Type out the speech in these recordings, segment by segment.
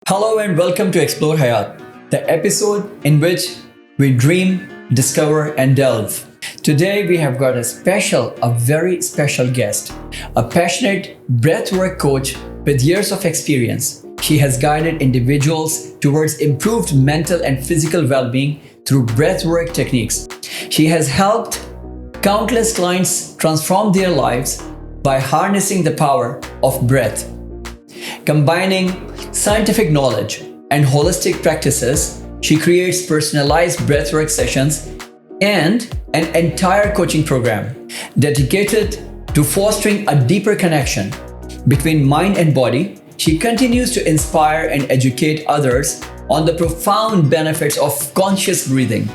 Hello and welcome to Explore Hayat, the episode in which we dream, discover, and delve. Today we have got a very special guest, a passionate breathwork coach with years of experience. She has guided individuals towards improved mental and physical well-being through breathwork techniques. She has helped countless clients transform their lives by harnessing the power of breath. Combining scientific knowledge and holistic practices, she creates personalized breathwork sessions and an entire coaching program dedicated to fostering a deeper connection between mind and body. She continues to inspire and educate others on the profound benefits of conscious breathing.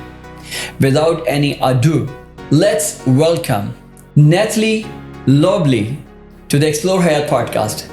Without any ado, let's welcome Natalie Laubli to the Explore Hayat podcast.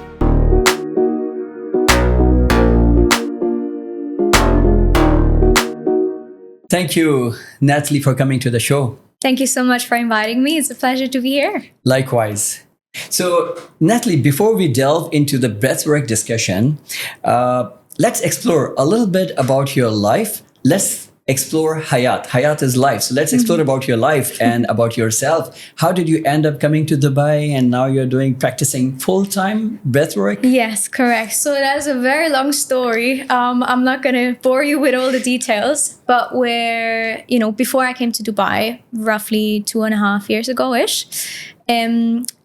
Thank you, Natalie, for coming to the show. Thank you so much for inviting me. It's a pleasure to be here. Likewise. So, Natalie, before we delve into the breathwork discussion, let's explore a little bit about your life. Let's explore Hayat. Hayat is life. So let's explore about your life and about yourself. How did you end up coming to Dubai and now you're practicing full-time breathwork? Yes, correct. So that's a very long story. I'm not going to bore you with all the details, but before I came to Dubai, roughly 2.5 years ago-ish,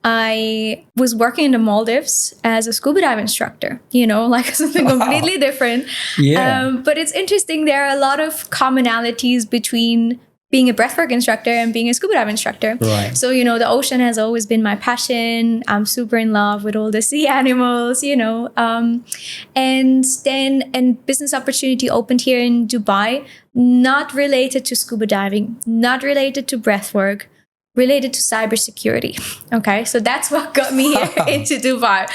I was working in the Maldives as a scuba dive instructor, like something completely different. Yeah. But it's interesting. There are a lot of commonalities between being a breathwork instructor and being a scuba dive instructor. Right. So, the ocean has always been my passion. I'm super in love with all the sea animals, and then a business opportunity opened here in Dubai, not related to scuba diving, not related to breathwork, related to cybersecurity. Okay, so that's what got me here into Dubai.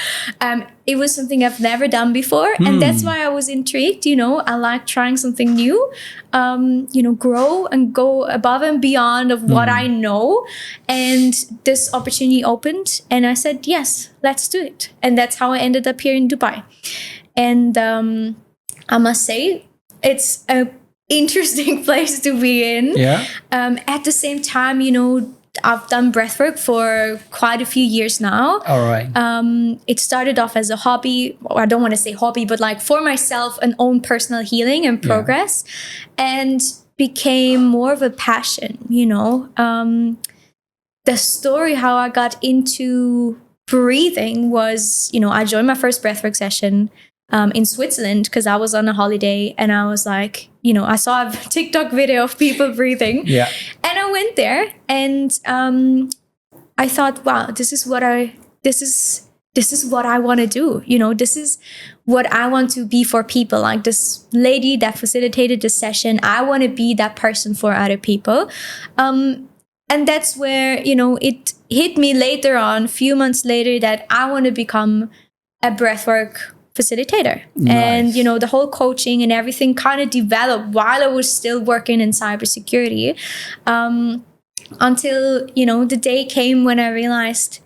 It was something I've never done before, and that's why I was intrigued. I like trying something new, grow and go above and beyond of what I know. And this opportunity opened, and I said, yes, let's do it. And that's how I ended up here in Dubai. And I must say, it's a interesting place to be in. Yeah. At the same time, I've done breathwork for quite a few years now. All right. It started off as a hobby, or I don't want to say hobby, but like for myself, an own personal healing and progress, and became more of a passion, The story how I got into breathing was, I joined my first breathwork session in Switzerland because I was on a holiday, and I was like, I saw a TikTok video of people breathing. Yeah. And I went there, and I thought, wow, this is what I want to do. This is what I want to be for people. Like this lady that facilitated the session, I want to be that person for other people. And that's where, it hit me later on, a few months later, that I want to become a breathwork facilitator. Nice. And the whole coaching and everything kind of developed while I was still working in cybersecurity, until the day came when I realized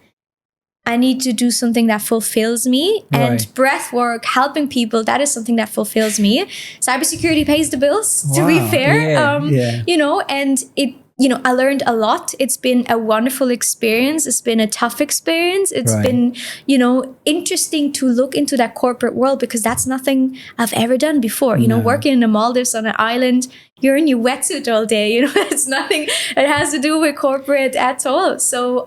I need to do something that fulfills me. Right. And breath work, helping people, that is something that fulfills me. Cybersecurity pays the bills, to be fair. And it I learned a lot. It's been a wonderful experience. It's been a tough experience. It's been, interesting to look into that corporate world, because that's nothing I've ever done before. Working in the Maldives on an island, you're in your wetsuit all day. It's nothing that has to do with corporate at all. So,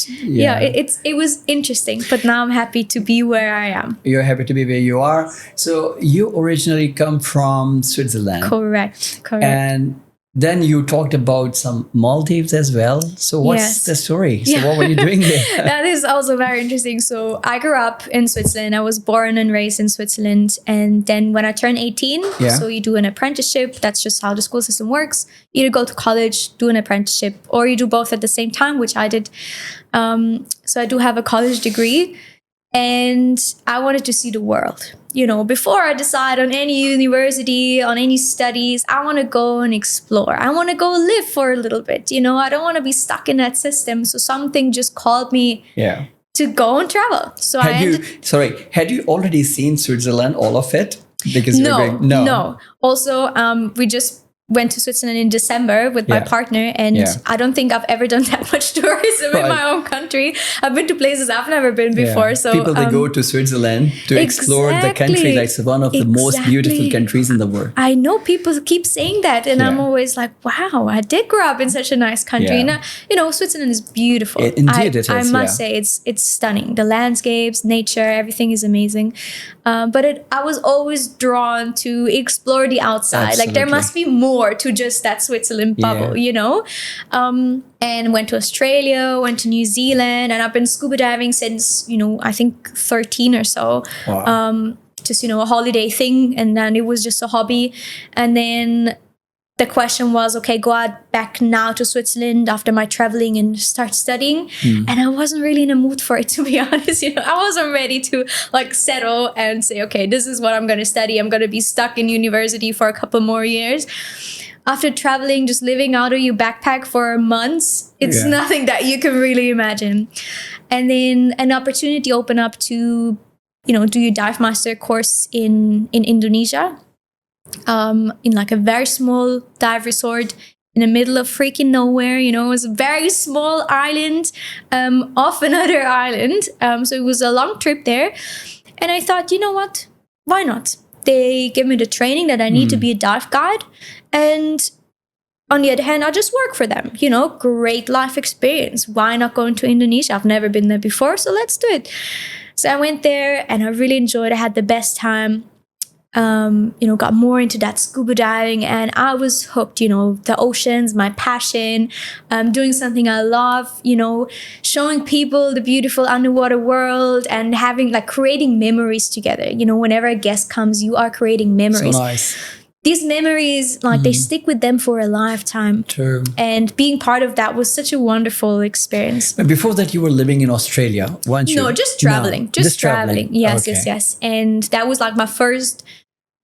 it was interesting. But now I'm happy to be where I am. You're happy to be where you are. So you originally come from Switzerland. Correct. And then you talked about some Maldives as well. So what's the story? So what were you doing there? That is also very interesting. So I grew up in Switzerland. I was born and raised in Switzerland. And then when I turned 18, so you do an apprenticeship. That's just how the school system works. Either go to college, do an apprenticeship, or you do both at the same time, which I did. So I do have a college degree. And I wanted to see the world. Before I decide on any university, on any studies, I want to go and explore. I want to go live for a little bit. I don't want to be stuck in that system. So something just called me to go and travel. So had you already seen Switzerland, all of it? Because you were going, No. Also, we just went to Switzerland in December with my partner, and I don't think I've ever done that much tourism in my own country. I've been to places I've never been before. So people that go to Switzerland to explore the country, like it's one of the most beautiful countries in the world. I know people keep saying that, and I'm always like, wow, I did grow up in such a nice country. And Switzerland is beautiful. Indeed, it is. I must say, it's stunning. The landscapes, nature, everything is amazing. But I was always drawn to explore the outside. Absolutely. Like there must be more to just that Switzerland bubble, and went to Australia, went to New Zealand, and I've been scuba diving since, I think 13 or so. Wow. Just, a holiday thing. And then it was just a hobby. And then the question was, okay, go out back now to Switzerland after my traveling and start studying. And I wasn't really in a mood for it, to be honest. I wasn't ready to settle and say, okay, this is what I'm going to study. I'm going to be stuck in university for a couple more years. After traveling, just living out of your backpack for months, it's nothing that you can really imagine. And then an opportunity opened up to, do your dive master course in Indonesia. In like a very small dive resort in the middle of freaking nowhere. It was a very small island off another island. So it was a long trip there. And I thought, you know what? Why not? They give me the training that I need to be a dive guide. And on the other hand, I'll just work for them. Great life experience. Why not going to Indonesia? I've never been there before, so let's do it. So I went there and I really enjoyed it. I had the best time. Got more into that scuba diving, and I was hooked. The oceans, my passion, doing something I love, showing people the beautiful underwater world and creating memories together. Whenever a guest comes, you are creating memories. So nice. These memories, they stick with them for a lifetime. True. And being part of that was such a wonderful experience. But before that, you were living in Australia, weren't you? No, just traveling. Just traveling. Yes, okay. yes. And that was my first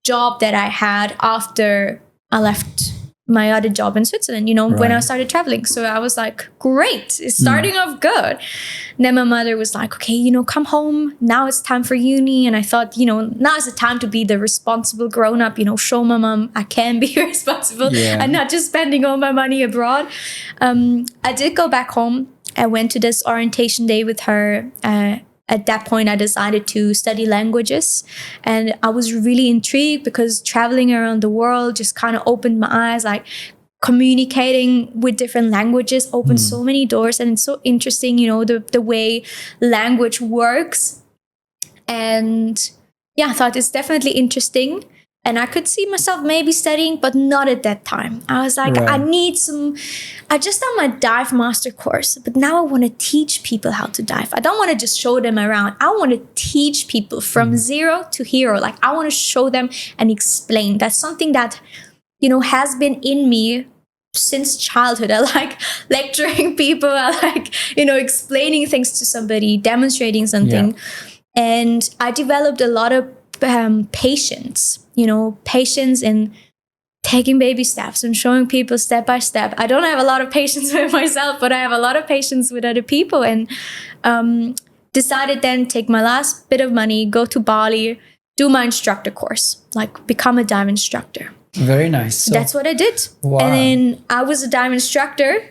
job that I had after I left my other job in Switzerland, when I started traveling. So I was like, great, it's starting off good. And then my mother was like, okay, come home. Now it's time for uni. And I thought, now is the time to be the responsible grown up, show my mom I can be responsible and not just spending all my money abroad. I did go back home. I went to this orientation day with her. At that point, I decided to study languages, and I was really intrigued because traveling around the world just kind of opened my eyes. Communicating with different languages opened so many doors, and it's so interesting, the way language works. And I thought it's definitely interesting. And I could see myself maybe studying, but not at that time. I was like, I just done my dive master course, but now I want to teach people how to dive. I don't want to just show them around. I want to teach people from zero to hero. I want to show them and explain. That's something that, has been in me since childhood. I like lecturing people. I like, explaining things to somebody, demonstrating something. Yeah. And I developed a lot of patience in taking baby steps and showing people step by step. I don't have a lot of patience with myself, but I have a lot of patience with other people, and decided then take my last bit of money, go to Bali, do my instructor course, become a dive instructor. Very nice. So that's what I did. Wow. And then I was a dive instructor,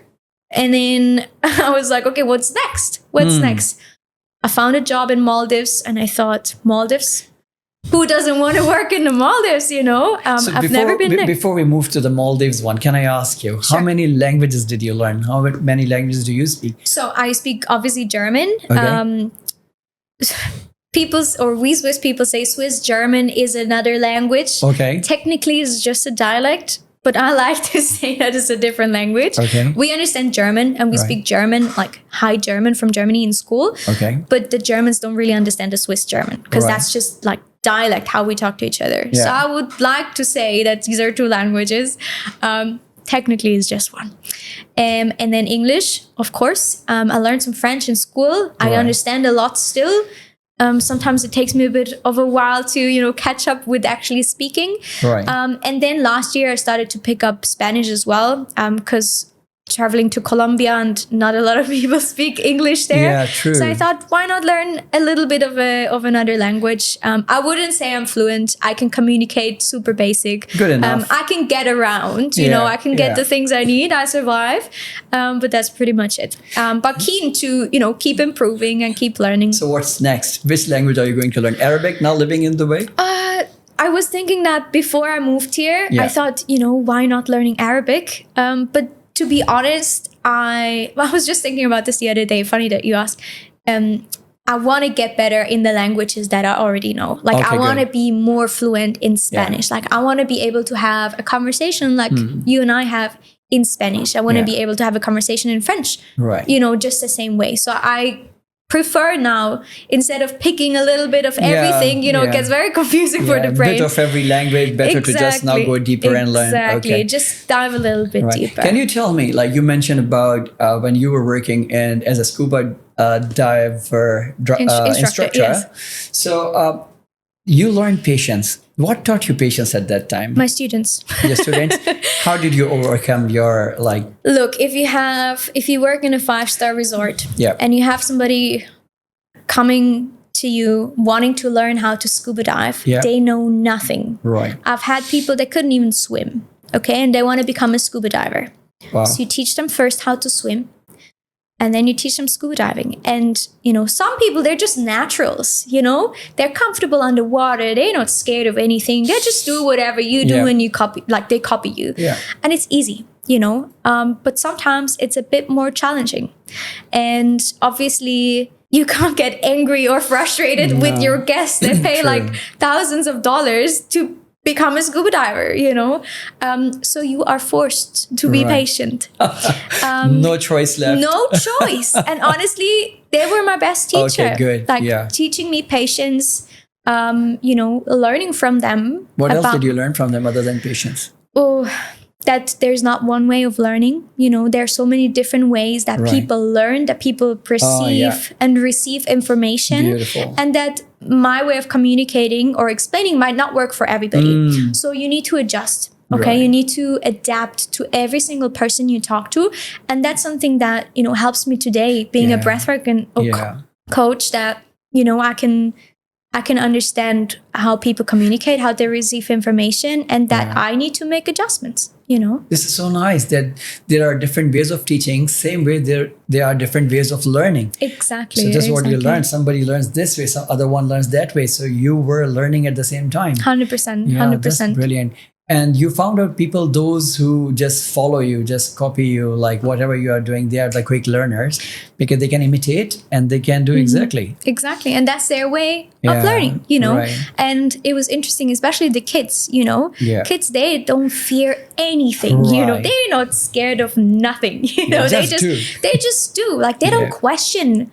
and then I was like, okay, what's next? Next? I found a job in Maldives, and I thought, Maldives? Who doesn't want to work in the Maldives, So I've never been there. Before we move to the Maldives one, can I ask you, how many languages did you learn? How many languages do you speak? So I speak, obviously, German. Okay. We Swiss people say Swiss German is another language. Okay. Technically, it's just a dialect, but I like to say that it's a different language. Okay. We understand German, and we speak German, High German from Germany in school. Okay. But the Germans don't really understand the Swiss German, because that's just dialect, how we talk to each other. Yeah. So I would like to say that these are two languages. Technically, it's just one. And then English, of course. I learned some French in school. I understand a lot still. Sometimes it takes me a bit of a while to, catch up with actually speaking. Right. And then last year I started to pick up Spanish as well, because traveling to Colombia and not a lot of people speak English there. Yeah, true. So I thought, why not learn a little bit of another language? I wouldn't say I'm fluent. I can communicate super basic. Good enough. I can get around, you know, I can get the things I need. I survive. But that's pretty much it. But keen to, you know, keep improving and keep learning. So what's next? Which language are you going to learn? Arabic, now living in Dubai? I was thinking that before I moved here, Yeah. I thought, you know, why not learning Arabic? But to be honest, I was just thinking about this the other day. Funny that you asked. I want to get better in the languages that I already know. Like, Okay, I want to good. be more fluent in Spanish. Like, I want to be able to have a conversation like you and I have in Spanish. I want to Yeah. be able to have a conversation in French, Right. you know, just the same way. So I prefer now, instead of picking a little bit of everything, you know, it gets very confusing for the A brain. bit of every language, better to just now go deeper and learn. Exactly. Okay. Just dive a little bit Right. deeper. Can you tell me, like you mentioned about when you were working as a scuba diver instructor. yes. So you learned patience. What taught you patience at that time? My students. Your students. How did you overcome your Look, if you work in a 5-star resort Yeah. and you have somebody coming to you wanting to learn how to scuba dive, Yeah. they know nothing. Right. I've had people that couldn't even swim, okay, and they want to become a scuba diver. Wow. So you teach them first how to swim, and then you teach them scuba diving. And, you know, some people, they're just naturals, you know? They're comfortable underwater. They're not scared of anything. They just do whatever you do Yeah. and you copy, like they copy you. Yeah. And it's easy, you know? But sometimes it's a bit more challenging. And obviously, you can't get angry or frustrated with your guests that pay True. like thousands of dollars to become a scuba diver, you know? So you are forced to be Right. patient. No choice left. No choice. And honestly, they were my best teacher. Okay, good. Like Yeah. teaching me patience, you know, learning from them. What else did you learn from them other than patience? Oh, that there's not one way of learning. You know, there are so many different ways that Right. people learn, that people perceive and receive information. Beautiful. And that my way of communicating or explaining might not work for everybody. So you need to adjust. Okay, Right. you need to adapt to every single person you talk to. And that's something that, you know, helps me today being a Yeah. breathwork and Yeah. coach, that, you know, I can understand how people communicate, how they receive information, and that I need to make adjustments, you know? This is so nice that there are different ways of teaching. Same way there are different ways of learning. Exactly. So this is what you exactly. learn. Somebody learns this way, some other one learns that way. So you were learning at the same time. 100%. Yeah, 100%. that's brilliant. And you found out people, those who just follow you, just copy you, like whatever you are doing, they are the quick learners because they can imitate and they can do exactly. Exactly. And that's their way Yeah, of learning, you know? right. And it was interesting, especially the kids, you know? Yeah. Kids, they don't fear anything, you know? Right. They're not scared of nothing, you know? just do. They just do. Like, they don't Yeah. question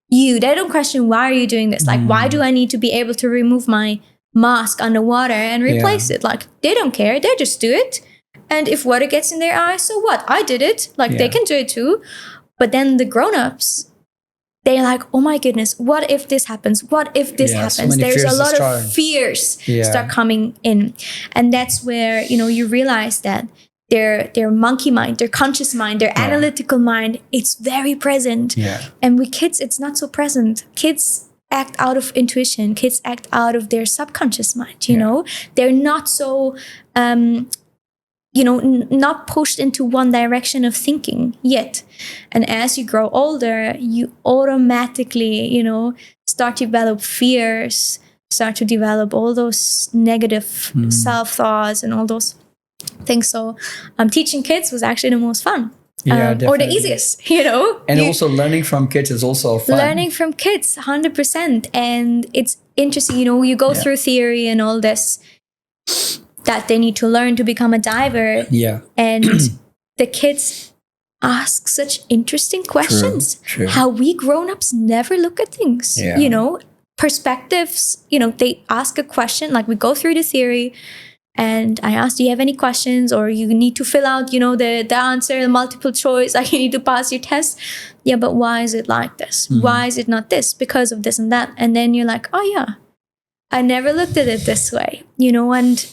you. They don't question, why are you doing this? Like, why do I need to be able to remove my mask underwater and replace it? Like, they don't care. They just do it. And if water gets in their eyes, so what? I did it. Like, they Yeah. can do it too. But then the grown-ups, they're like, oh my goodness, what if this happens? What if this Yeah, so happens? many There's a fears lot start. of fears Yeah. start coming in. And that's where, you know, you realize that their monkey mind, their conscious mind, their analytical mind, it's very present. Yeah. And with kids, it's not so present. Kids act out of intuition. Kids act out of their subconscious mind, you know? They're not so, you know, not pushed into one direction of thinking yet. And as you grow older, you automatically, you know, start to develop fears, start to develop all those negative self-thoughts and all those things. So teaching kids was actually the most fun. Yeah, or the definitely. easiest, you know? And also learning from kids is also fun. Learning from kids, 100%. And it's interesting, you know, you go through theory and all this that they need to learn to become a diver. Yeah. And the kids ask such interesting questions. True. How we grown-ups never look at things, Yeah. you know? Perspectives, you know, they ask a question, like we go through the theory and I ask, do you have any questions? Or you need to fill out, you know, the answer, the multiple choice, like you need to pass your test. Yeah, but why is it like this? Why is it not this? Because of this and that. And then you're like, oh yeah, I never looked at it this way, you know? And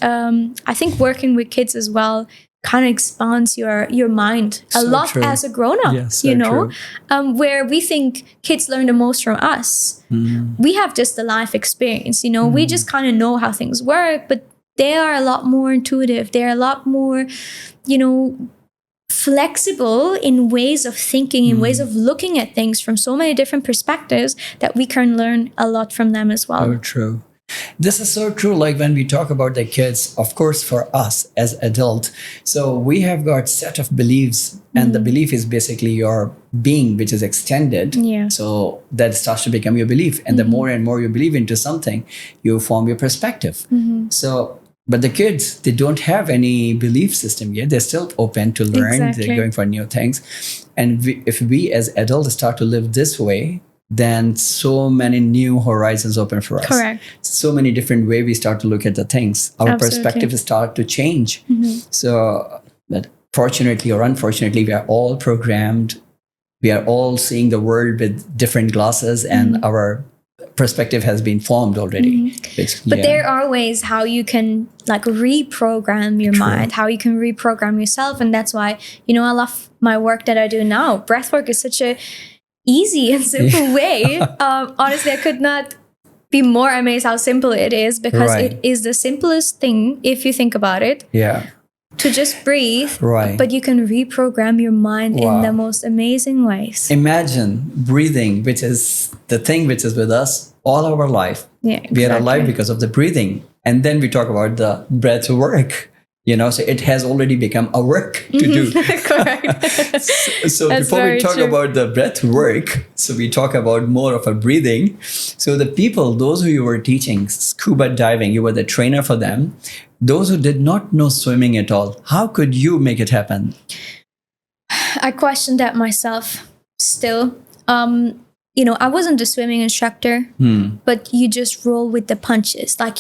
I think working with kids as well, kind of expands your mind a So lot true. as a grown-up, Yeah, so you know, true. where we think kids learn the most from us. We have just the life experience, you know, we just kind of know how things work, but they are a lot more intuitive. They're a lot more, you know, flexible in ways of thinking, in ways of looking at things from so many different perspectives that we can learn a lot from them as well. So true. This is so true. Like when we talk about the kids, of course, for us as adult, so we have got set of beliefs, and the belief is basically your being, which is extended. Yeah. So that starts to become your belief, and the more and more you believe into something, you form your perspective. So, but the kids, they don't have any belief system yet. They're still open to learn. Exactly. They're going for new things, and if we as adults start to live this way, then so many new horizons open for us. Correct. So many different ways we start to look at the things. Our Absolutely. perspectives start to change. So, but fortunately or unfortunately, we are all programmed. We are all seeing the world with different glasses, and our perspective has been formed already. But there are ways how you can like reprogram your mind, how you can reprogram yourself. And that's why, you know, I love my work that I do now. Breathwork is such a easy and simple way. Honestly, I could not be more amazed how simple it is, because Right. it is the simplest thing if you think about it, Yeah. to just breathe. Right. But you can reprogram your mind in Wow. the most amazing ways. Imagine breathing, which is the thing which is with us all our life. Yeah, We are alive exactly. because of the breathing. And then we talk about the breath work. You know, so it has already become a work to do. Correct. So That's before we very talk true. about the breath work, so we talk about more of a breathing. So the people, those who you were teaching scuba diving, you were the trainer for them. Those who did not know swimming at all, how could you make it happen? I questioned that myself still. You know, I wasn't a swimming instructor, but you just roll with the punches. Like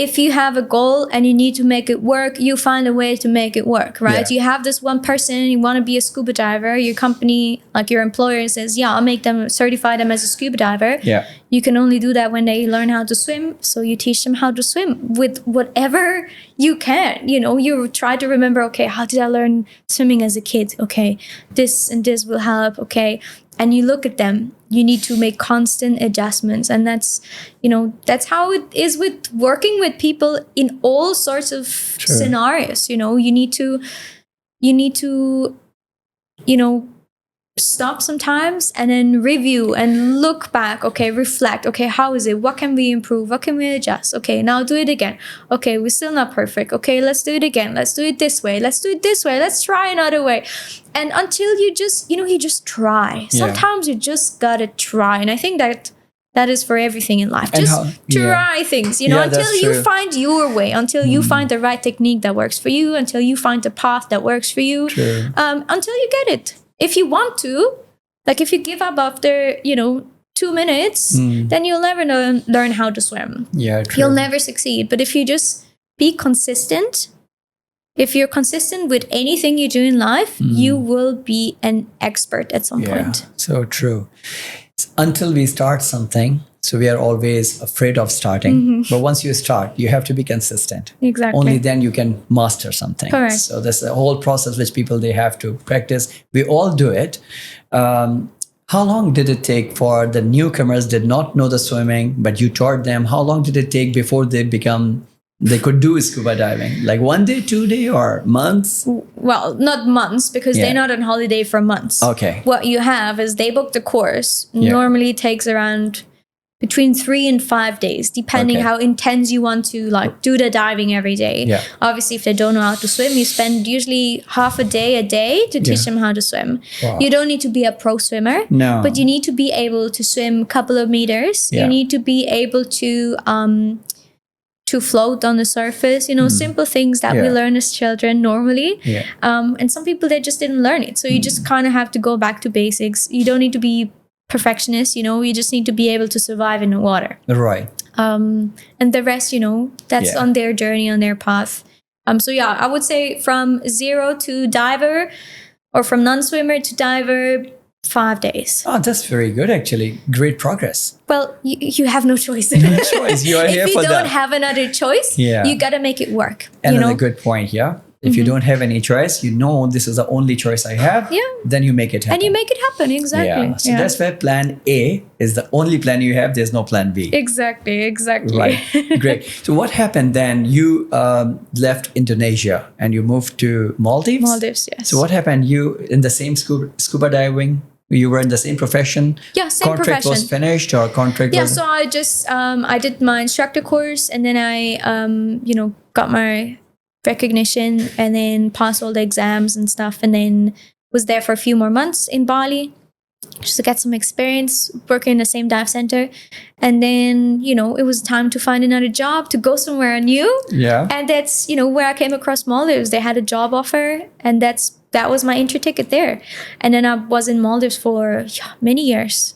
if you have a goal and you need to make it work, you find a way to make it work, right? Yeah. You have this one person, you want to be a scuba diver, your company, like your employer says, yeah, I'll make them, certify them as a scuba diver. Yeah. You can only do that when they learn how to swim. So you teach them how to swim with whatever you can. You know, you try to remember, okay, how did I learn swimming as a kid? Okay, this and this will help. Okay. And you look at them, you need to make constant adjustments. And that's, you know, that's how it is with working with people in all sorts of scenarios. You know, you need to, you know, stop sometimes and then review and look back. Okay, reflect. Okay, how is it? What can we improve? What can we adjust? Okay, now do it again. Okay, we're still not perfect. Okay, let's do it again. Let's do it this way. Let's do it this way. Let's try another way. And until you just, you know, you just try. Yeah. Sometimes you just gotta try. And I think that is for everything in life. And Just try things, you know, Yeah, until that's you true. find your way, until you find the right technique that works for you, until you find the path that works for you, True. until you get it. If you want to, like if you give up after, you know, 2 minutes, then you'll never learn how to swim. Yeah, true. You'll never succeed. But if you just be consistent, if you're consistent with anything you do in life, you will be an expert at some point. So true. Until we start something, so we are always afraid of starting. But once you start, you have to be consistent. Exactly. Only then you can master something. Correct. So that's the whole process which people, they have to practice. We all do it. How long did it take for the newcomers did not know the swimming, but you taught them? How long did it take before they could do scuba diving? Like 1 day, 2 day, or months? Well, not months, because Yeah. they're not on holiday for months. Okay. What you have is they book the course. Yeah. Normally it takes around between 3 and 5 days, depending Okay. how intense you want to like do the diving every day. Yeah. Obviously, if they don't know how to swim, you spend usually half a day to teach them how to swim. Wow. You don't need to be a pro swimmer, No. but you need to be able to swim a couple of meters. Yeah. You need to be able to float on the surface, you know, simple things that we Yeah. learn as children normally. Yeah. And some people, they just didn't learn it. So you just kind of have to go back to basics. You don't need to be perfectionist, you know, you just need to be able to survive in the water. Right. And the rest, you know, that's Yeah. on their journey, on their path. So yeah, I would say from 0 to diver, or from non-swimmer to diver, 5 days. Oh, that's very good, actually. Great progress. Well, you have no choice. No choice. You are here if for you that. don't have another choice, Yeah. you got to make it work. Another you know? good point, yeah. If you don't have any choice, you know this is the only choice I have. Yeah. Then you make it happen. And you make it happen. Exactly. Yeah. So that's where plan A is the only plan you have. There's no plan B. Exactly. Right. Great. So what happened then? You left Indonesia and you moved to Maldives? Maldives, yes. So what happened? You in the same scuba diving? You were in the same profession? Yeah, same contract profession. was finished or contract Yeah, was... so I just, I did my instructor course and then I, got my recognition and then passed all the exams and stuff and then was there for a few more months in Bali just to get some experience working in the same dive center. And then, it was time to find another job, to go somewhere new. Yeah. And that's, where I came across Maldives. They had a job offer and that was my entry ticket there. And then I was in Maldives for many years.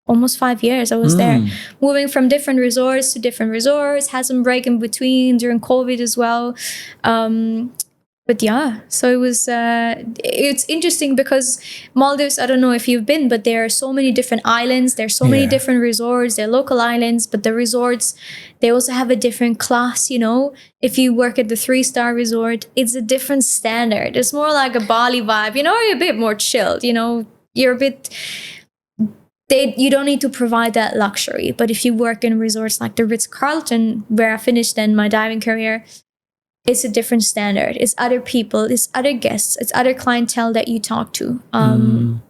Almost 5 years I was there, moving from different resorts to different resorts, had some break in between during COVID as well. But yeah, so it was, it's interesting because Maldives, I don't know if you've been, but there are so many different islands. There's so many different resorts. They're local islands, but the resorts, they also have a different class, If you work at the 3-star resort, it's a different standard. It's more like a Bali vibe, you're a bit more chilled, you're a bit... you don't need to provide that luxury. But if you work in resorts like the Ritz-Carlton, where I finished then my diving career, it's a different standard. It's other people, it's other guests, it's other clientele that you talk to. And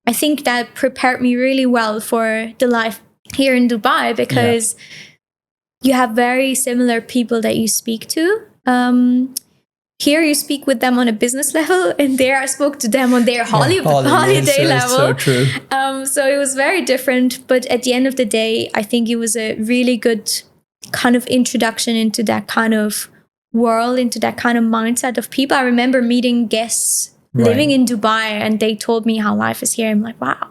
I think that prepared me really well for the life here in Dubai because you have very similar people that you speak to. Here you speak with them on a business level, and there I spoke to them on their holiday level. So true. So it was very different. But at the end of the day, I think it was a really good kind of introduction into that kind of world, into that kind of mindset of people. I remember meeting guests living in Dubai, and they told me how life is here. I'm like, wow,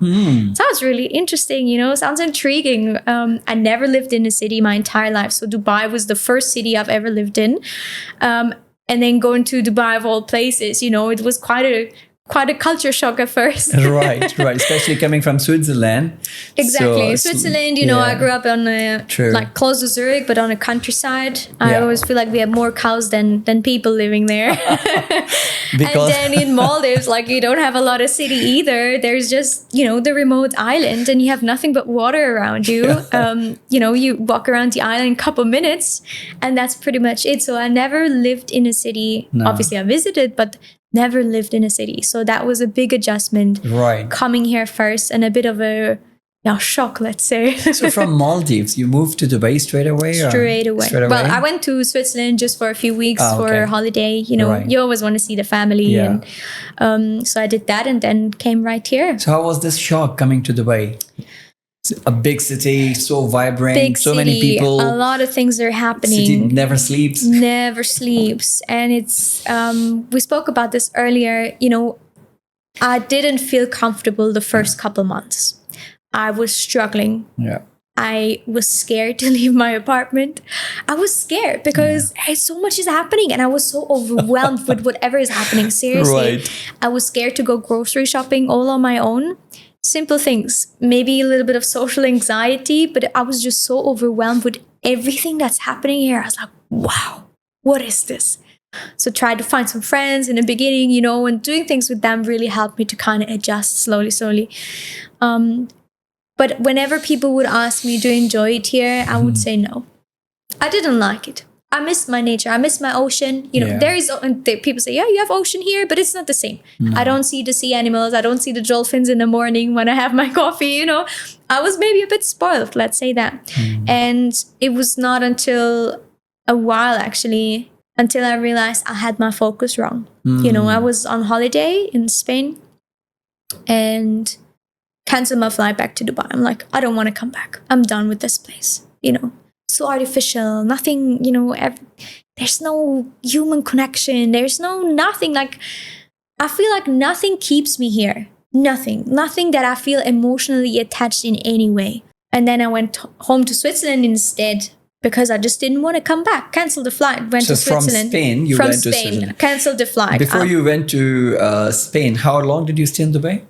sounds really interesting, sounds intriguing. I never lived in a city my entire life. So Dubai was the first city I've ever lived in. And then going to Dubai of all places, it was quite a culture shock at first. Right. Especially coming from Switzerland. Exactly. Switzerland, I grew up on close to Zurich, but on a countryside. I always feel like we have more cows than people living there. And then in Maldives, you don't have a lot of city either. There's just, the remote island and you have nothing but water around you. You walk around the island a couple minutes and that's pretty much it. So I never lived in a city. No. Obviously I visited, but never lived in a city. So that was a big adjustment coming here first and a bit of a shock, let's say. So from Maldives, you moved to Dubai straight away? Straight away. Well, I went to Switzerland just for a few weeks for a holiday. You always want to see the family. Yeah. And so I did that and then came right here. So how was this shock coming to Dubai? A big city, so vibrant, so many people. A lot of things are happening. City never sleeps. Never sleeps. And it's, we spoke about this earlier, I didn't feel comfortable the first couple months. I was struggling. Yeah. I was scared to leave my apartment. I was scared because so much is happening and I was so overwhelmed with whatever is happening. Seriously. I was scared to go grocery shopping all on my own. Simple things, maybe a little bit of social anxiety, but I was just so overwhelmed with everything that's happening here. I was like, wow, what is this? So tried to find some friends in the beginning, and doing things with them really helped me to kind of adjust slowly. But whenever people would ask me, do you enjoy it here? I would say no. I didn't like it. I miss my nature. I miss my ocean. There is people say, you have ocean here, but it's not the same. No. I don't see the sea animals. I don't see the dolphins in the morning when I have my coffee. I was maybe a bit spoiled, let's say that. And it was not until a while, actually, until I realized I had my focus wrong. I was on holiday in Spain and canceled my flight back to Dubai. I'm like, I don't want to come back. I'm done with this place. So artificial, nothing, there's no human connection. There's nothing. I feel like nothing keeps me here. Nothing that I feel emotionally attached in any way. And then I went home to Switzerland instead because I just didn't want to come back. Canceled the flight, went to Switzerland. From Spain, you went to Switzerland. Canceled the flight. Before you went to Spain, how long did you stay in Dubai?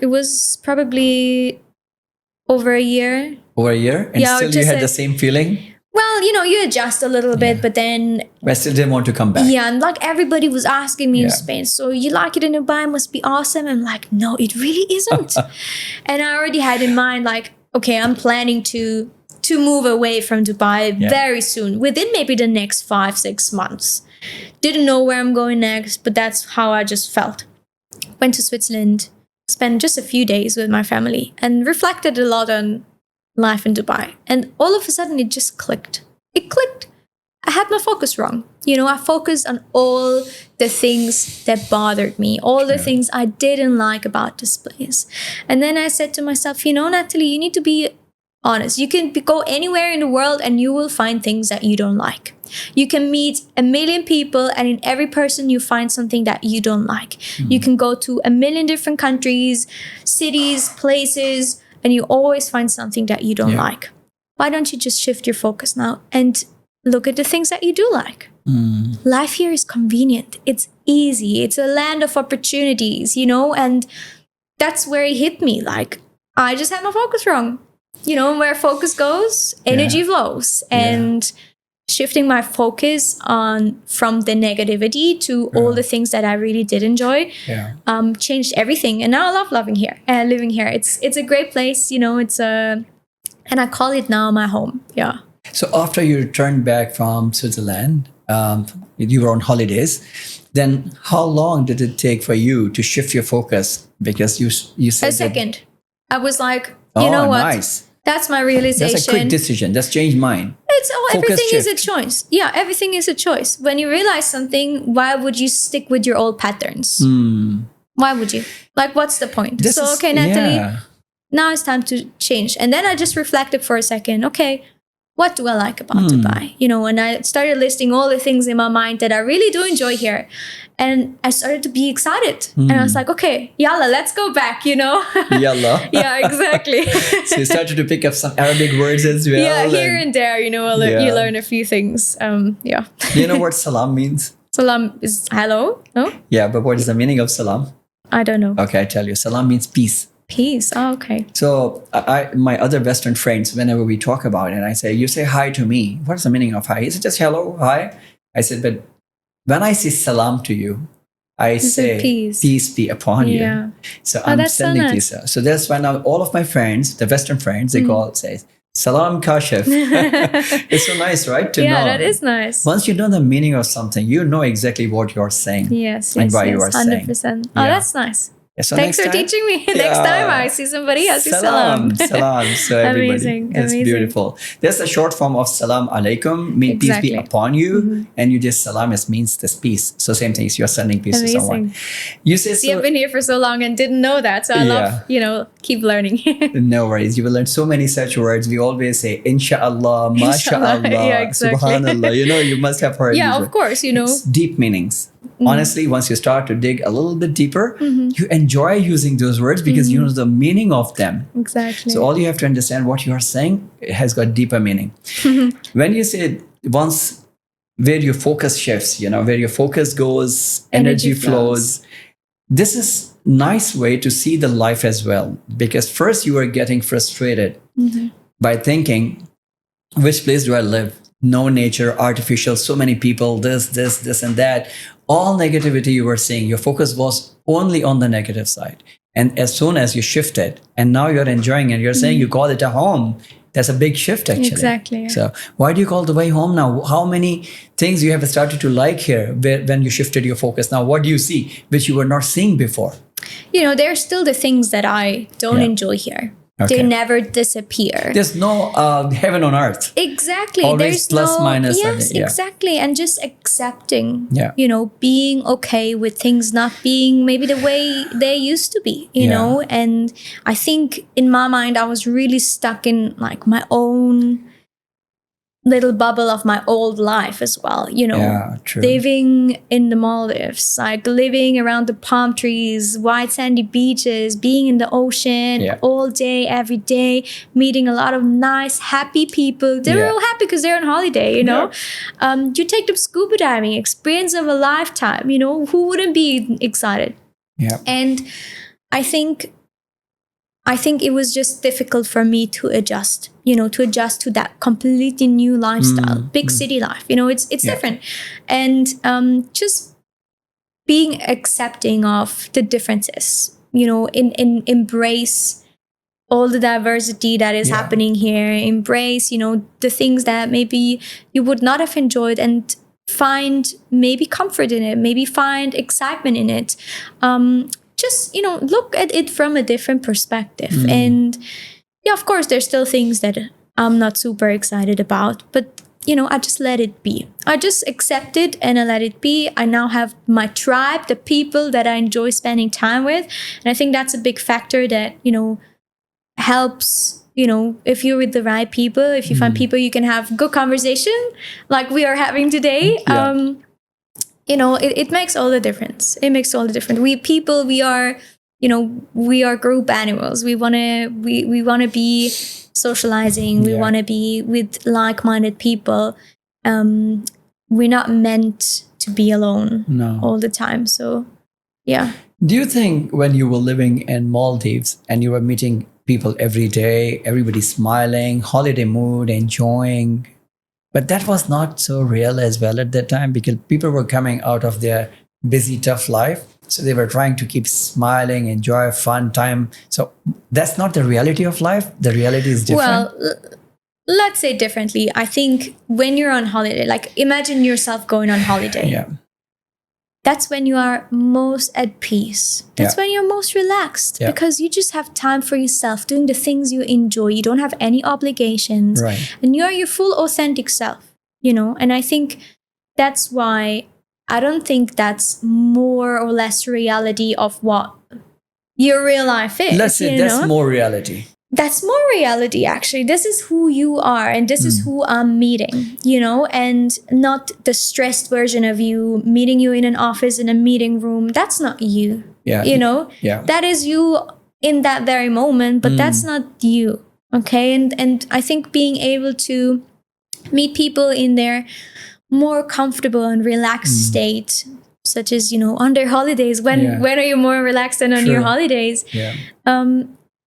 It was probably over a year. Over a year? And still you had the same feeling? Well, well, you adjust a little bit, but then But I still didn't want to come back. yeah, and like everybody was asking me in Yeah. Spain, so you like it in Dubai, must be awesome. I'm like, no, it really isn't. And I already had in mind, like, okay, I'm planning to move away from Dubai very soon, within maybe the next 5-6 months. Didn't know where I'm going next, but that's how I just felt. Went to Switzerland, spent just a few days with my family, and reflected a lot on life in Dubai. And all of a sudden, it just clicked. It clicked. I had my focus wrong. I focused on all the things that bothered me, all the things I didn't like about this place. And then I said to myself, Natalie, you need to be honest. You can go anywhere in the world and you will find things that you don't like. You can meet a million people and in every person you find something that you don't like. You can go to a million different countries, cities, places, and you always find something that you don't like. Why don't you just shift your focus now and look at the things that you do like? Life here is convenient. It's easy. It's a land of opportunities, and that's where it hit me. Like, I just had my focus wrong. Where focus goes, energy flows. And shifting my focus from the negativity to all the things that I really did enjoy changed everything. And now I love living here. It's a great place. And I call it now my home. Yeah. So after you returned back from Switzerland, you were on holidays. Then how long did it take for you to shift your focus? Because you said a second. I was like, you know what? Nice. That's my realization. That's a quick decision. That's changed mine. Everything is a choice. Yeah, everything is a choice. When you realize something, why would you stick with your old patterns? Why would you? Like, what's the point? Okay, Natalie, now it's time to change. And then I just reflected for a second. Okay, what do I like about Dubai? And I started listing all the things in my mind that I really do enjoy here. And I started to be excited. And I was like, okay, yalla, let's go back, Yalla. Yeah, exactly. So you started to pick up some Arabic words as well. Yeah, here and there, you learn a few things. Do you know what salam means? Salam is hello, no? Yeah, but what is the meaning of salam? I don't know. Okay, I tell you. Salam means peace. Peace. Oh, okay. So my other Western friends, whenever we talk about it, I say, you say hi to me. What's the meaning of hi? Is it just hello, hi? I said, but when I say salam to you, I say peace be upon you. So I'm sending peace. So that's why now all of my friends, the Western friends, they say, salam Kashif. It's so nice, right? To know. Yeah, that is nice. Once you know the meaning of something, you know exactly what you're saying. Yes, and why you are 100%. saying. Oh, that's nice. So thanks for teaching me. Next time I see somebody, I'll say salam. Salam. So everybody. Amazing. That's beautiful. There's a short form of salam alaikum, mean peace be upon you. And you just salam means this peace. So same thing, you're sending peace to someone. You say I've been here for so long and didn't know that. So I love, keep learning. No worries. You will learn so many such words. We always say inshallah, mashallah, subhanallah. You must have heard. Yeah, of course, It's deep meanings. Honestly, once you start to dig a little bit deeper, you enjoy using those words because you know the meaning of them. Exactly. So all you have to understand what you are saying, it has got deeper meaning. When you say once where your focus shifts, where your focus goes, energy flows. This is nice way to see the life as well. Because first you are getting frustrated by thinking, which place do I live? No nature, artificial, so many people, this and that. All negativity you were seeing, your focus was only on the negative side. And as soon as you shifted, and now you're enjoying and you're saying you call it a home, that's a big shift actually. Exactly. Yeah. So why do you call Dubai home now? How many things you have started to like here when you shifted your focus? Now, what do you see, which you were not seeing before? There are still the things that I don't enjoy here. Okay. They never disappear. There's no heaven on earth. Exactly. Always plus, minus. Yes, exactly. And just accepting, being okay with things not being maybe the way they used to be, you know. And I think in my mind, I was really stuck in like my own little bubble of my old life as well, true. Living in the Maldives, like living around the palm trees, white sandy beaches, being in the ocean all day, every day, meeting a lot of nice, happy people. They're all happy because they're on holiday, you know. You take them scuba diving, experience of a lifetime, who wouldn't be excited? Yeah. And I think I think it was just difficult for me to adjust, to that completely new lifestyle, big city life. It's different. And just being accepting of the differences, in embrace all the diversity that is happening here, embrace, the things that maybe you would not have enjoyed, and find maybe comfort in it, maybe find excitement in it. Just, look at it from a different perspective. And yeah, of course, there's still things that I'm not super excited about, but, I just let it be. I just accept it and I let it be. I now have my tribe, the people that I enjoy spending time with. And I think that's a big factor that, helps, if you're with the right people, if you find people you can have good conversation like we are having today. It makes all the difference. It makes all the difference. We are group animals. We want to be socializing. We want to be with like-minded people. We're not meant to be alone all the time. So, yeah. Do you think when you were living in Maldives and you were meeting people every day, everybody smiling, holiday mood, enjoying, but that was not so real as well at that time, because people were coming out of their busy, tough life. So they were trying to keep smiling, enjoy fun time. So that's not the reality of life. The reality is different. Well, let's say differently. I think when you're on holiday, like imagine yourself going on holiday. Yeah. That's when you are most at peace. That's when you're most relaxed, because you just have time for yourself, doing the things you enjoy. You don't have any obligations. Right. And you're your full authentic self, And I think that's why I don't think that's more or less reality of what your real life is. Let's say that's more reality. That's more reality, actually. This is who you are, and this is who I'm meeting, and not the stressed version of you, meeting you in an office, in a meeting room. That's not you, That is you in that very moment, but that's not you, okay? And I think being able to meet people in their more comfortable and relaxed state, such as, on their holidays. When are you more relaxed than on your holidays?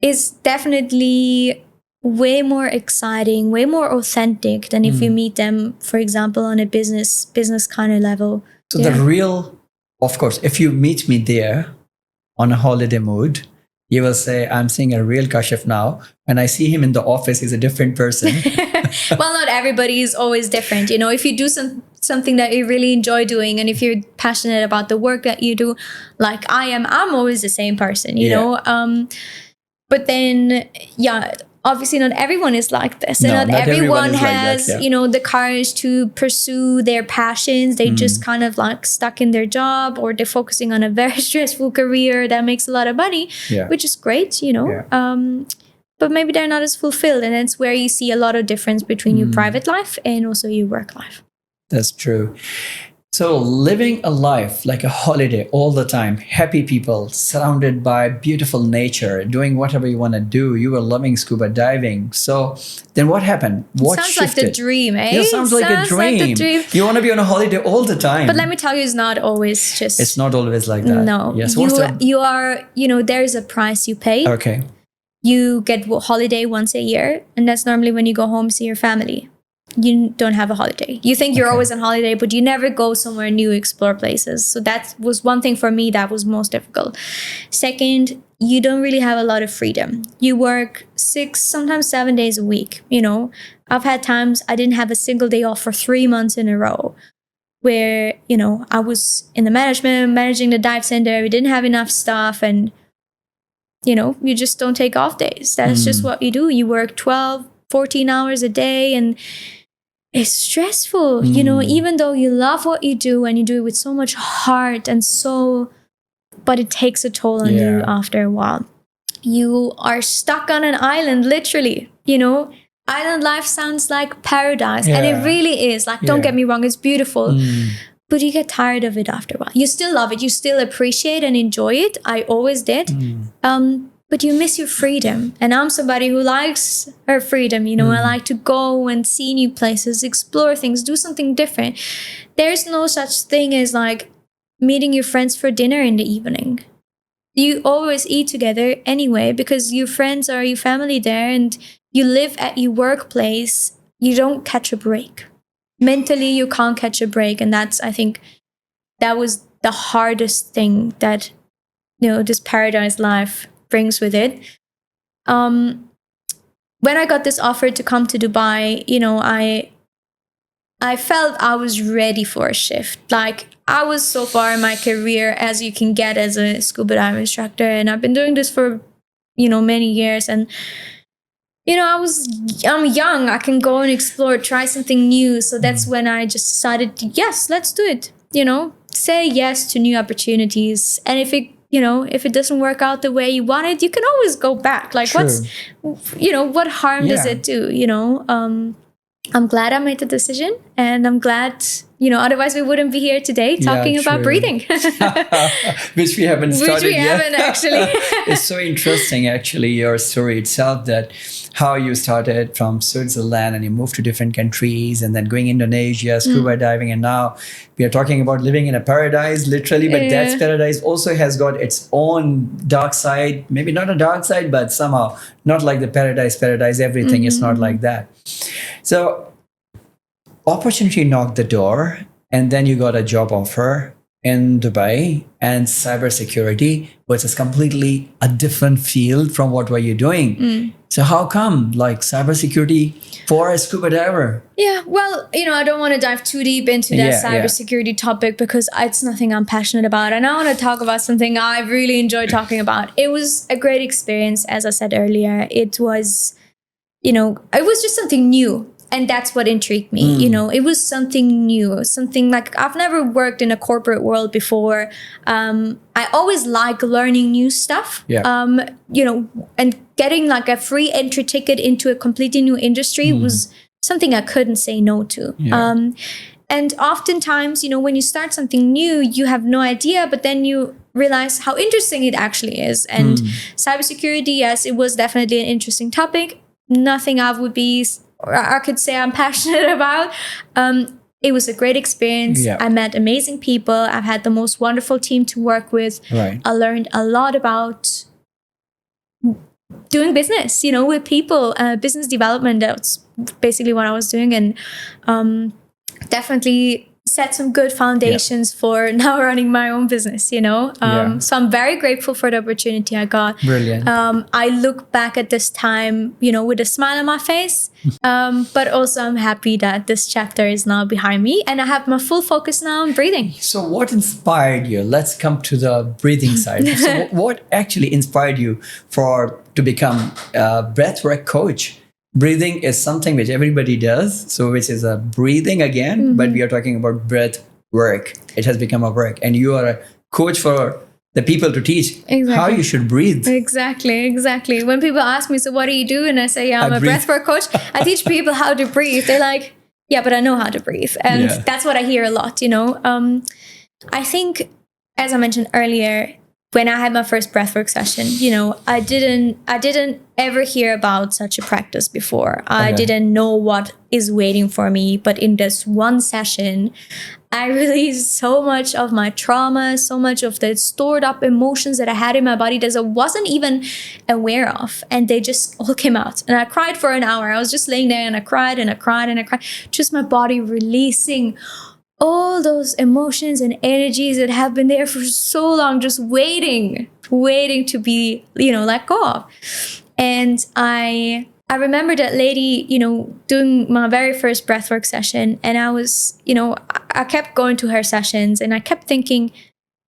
Is definitely way more exciting, way more authentic than if you meet them, for example, on a business kind of level. So the real, of course, if you meet me there on a holiday mood, you will say, I'm seeing a real Kashif now. And I see him in the office, he's a different person. Well, not everybody is always different. If you do something that you really enjoy doing, and if you're passionate about the work that you do, like I am, I'm always the same person, know? But then, obviously not everyone is like this. And not everyone has, like that, the courage to pursue their passions. They just kind of like stuck in their job, or they're focusing on a very stressful career that makes a lot of money, which is great, but maybe they're not as fulfilled. And that's where you see a lot of difference between your private life and also your work life. That's true. So living a life like a holiday all the time, happy people, surrounded by beautiful nature, doing whatever you want to do. You were loving scuba diving. So then what happened? What sounds shifted? Like the dream, eh? Yeah, sounds like a dream. Like the dream. You want to be on a holiday all the time. But let me tell you, it's not always just... It's not always like that. No. Yes. You are, there's a price you pay. Okay. You get holiday once a year, and that's normally when you go home, see your family. You don't have a holiday. You think you're always on holiday, but you never go somewhere new, explore places. So that was one thing for me that was most difficult. Second, you don't really have a lot of freedom. You work 6, sometimes 7 days a week. I've had times I didn't have a single day off for 3 months in a row, where, I was in the management, managing the dive center. We didn't have enough staff, and, you just don't take off days. That's just what you do. You work 12, 14 hours a day, and it's stressful, even though you love what you do and you do it with so much heart and soul, but it takes a toll on you after a while. You are stuck on an island, literally, Island life sounds like paradise, and it really is. Like, don't get me wrong, it's beautiful, but you get tired of it after a while. You still love it. You still appreciate and enjoy it. I always did. But you miss your freedom. And I'm somebody who likes her freedom. I like to go and see new places, explore things, do something different. There's no such thing as like meeting your friends for dinner in the evening. you always eat together anyway because your friends are your family there and you live at your workplace. You don't catch a break. Mentally, you can't catch a break. And that's, I think, that was the hardest thing that, this paradise life brings with it. When I got this offer to come to Dubai, I felt I was ready for a shift. Like, I was so far in my career as you can get as a scuba dive instructor. And I've been doing this for, many years. And, I'm young. I can go and explore, try something new. So that's when I just decided, yes, let's do it. Say yes to new opportunities. And if it doesn't work out the way you want it, you can always go back. Like, True. what harm does it do? I'm glad I made the decision, and I'm glad, otherwise we wouldn't be here today talking about breathing. Which we haven't started yet. Which we haven't, actually. It's so interesting, actually, your story itself, that how you started from Switzerland and you moved to different countries and then going Indonesia, scuba diving, and now we are talking about living in a paradise, literally, but that paradise also has got its own dark side. Maybe not a dark side, but somehow not like the paradise, everything is not like that. So opportunity knocked the door, and then you got a job offer in Dubai, and cybersecurity was completely a different field from what were you doing. So how come like cybersecurity for a scuba diver? Yeah, well, I don't want to dive too deep into that cybersecurity topic because it's nothing I'm passionate about. And I want to talk about something I really enjoy talking about. It was a great experience, as I said earlier. It was, it was just something new. And that's what intrigued me. It was something new, something like I've never worked in a corporate world before. I always like learning new stuff, and getting like a free entry ticket into a completely new industry was something I couldn't say no to. And oftentimes, when you start something new, you have no idea, but then you realize how interesting it actually is. And cybersecurity, yes, it was definitely an interesting topic. Nothing I could say I'm passionate about. It was a great experience. I met amazing people. I've had the most wonderful team to work with. Right. I learned a lot about doing business, with people, business development. That's basically what I was doing. And definitely set some good foundations for now running my own business, So I'm very grateful for the opportunity I got. Brilliant. I look back at this time, with a smile on my face, but also I'm happy that this chapter is now behind me and I have my full focus now on breathing. So what inspired you? Let's come to the breathing side. So what actually inspired you to become a breathwork coach? Breathing is something which everybody does, so which is a breathing again, but we are talking about breath work. It has become a work, and you are a coach for the people to teach how you should breathe. Exactly. When people ask me, so what do you do? And I say, I'm a breathwork coach. I teach people how to breathe. They're like, yeah, but I know how to breathe. And that's what I hear a lot, I think, as I mentioned earlier, when I had my first breathwork session, I didn't ever hear about such a practice before. I didn't know what is waiting for me. But in this one session, I released so much of my trauma, so much of the stored up emotions that I had in my body that I wasn't even aware of. And they just all came out. And I cried for an hour. I was just laying there and I cried and I cried and I cried. Just my body releasing all those emotions and energies that have been there for so long, just waiting to be, let go of. And I remember that lady, doing my very first breathwork session. And I was, I kept going to her sessions and I kept thinking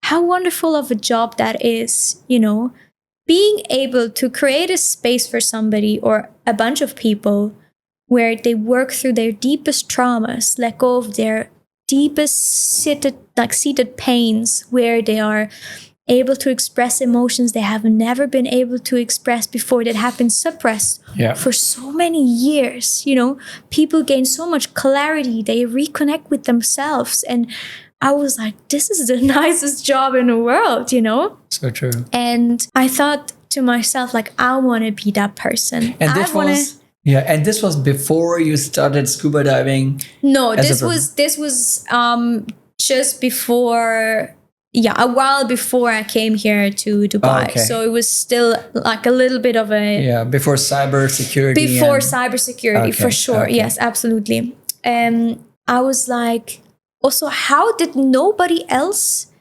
how wonderful of a job that is, being able to create a space for somebody or a bunch of people where they work through their deepest traumas, let go of their deepest seated pains, where they are able to express emotions they have never been able to express before, that have been suppressed for so many years. People gain so much clarity, they reconnect with themselves. And I was like, this is the nicest job in the world, So true. And I thought to myself, like, I want to be that person. And this was before you started scuba diving? No, this was just before, a while before I came here to Dubai. Okay. So it was still like a little bit of a... Yeah, before cybersecurity. Before cybersecurity, for sure. Okay. Yes, absolutely. I was like, also, how did nobody else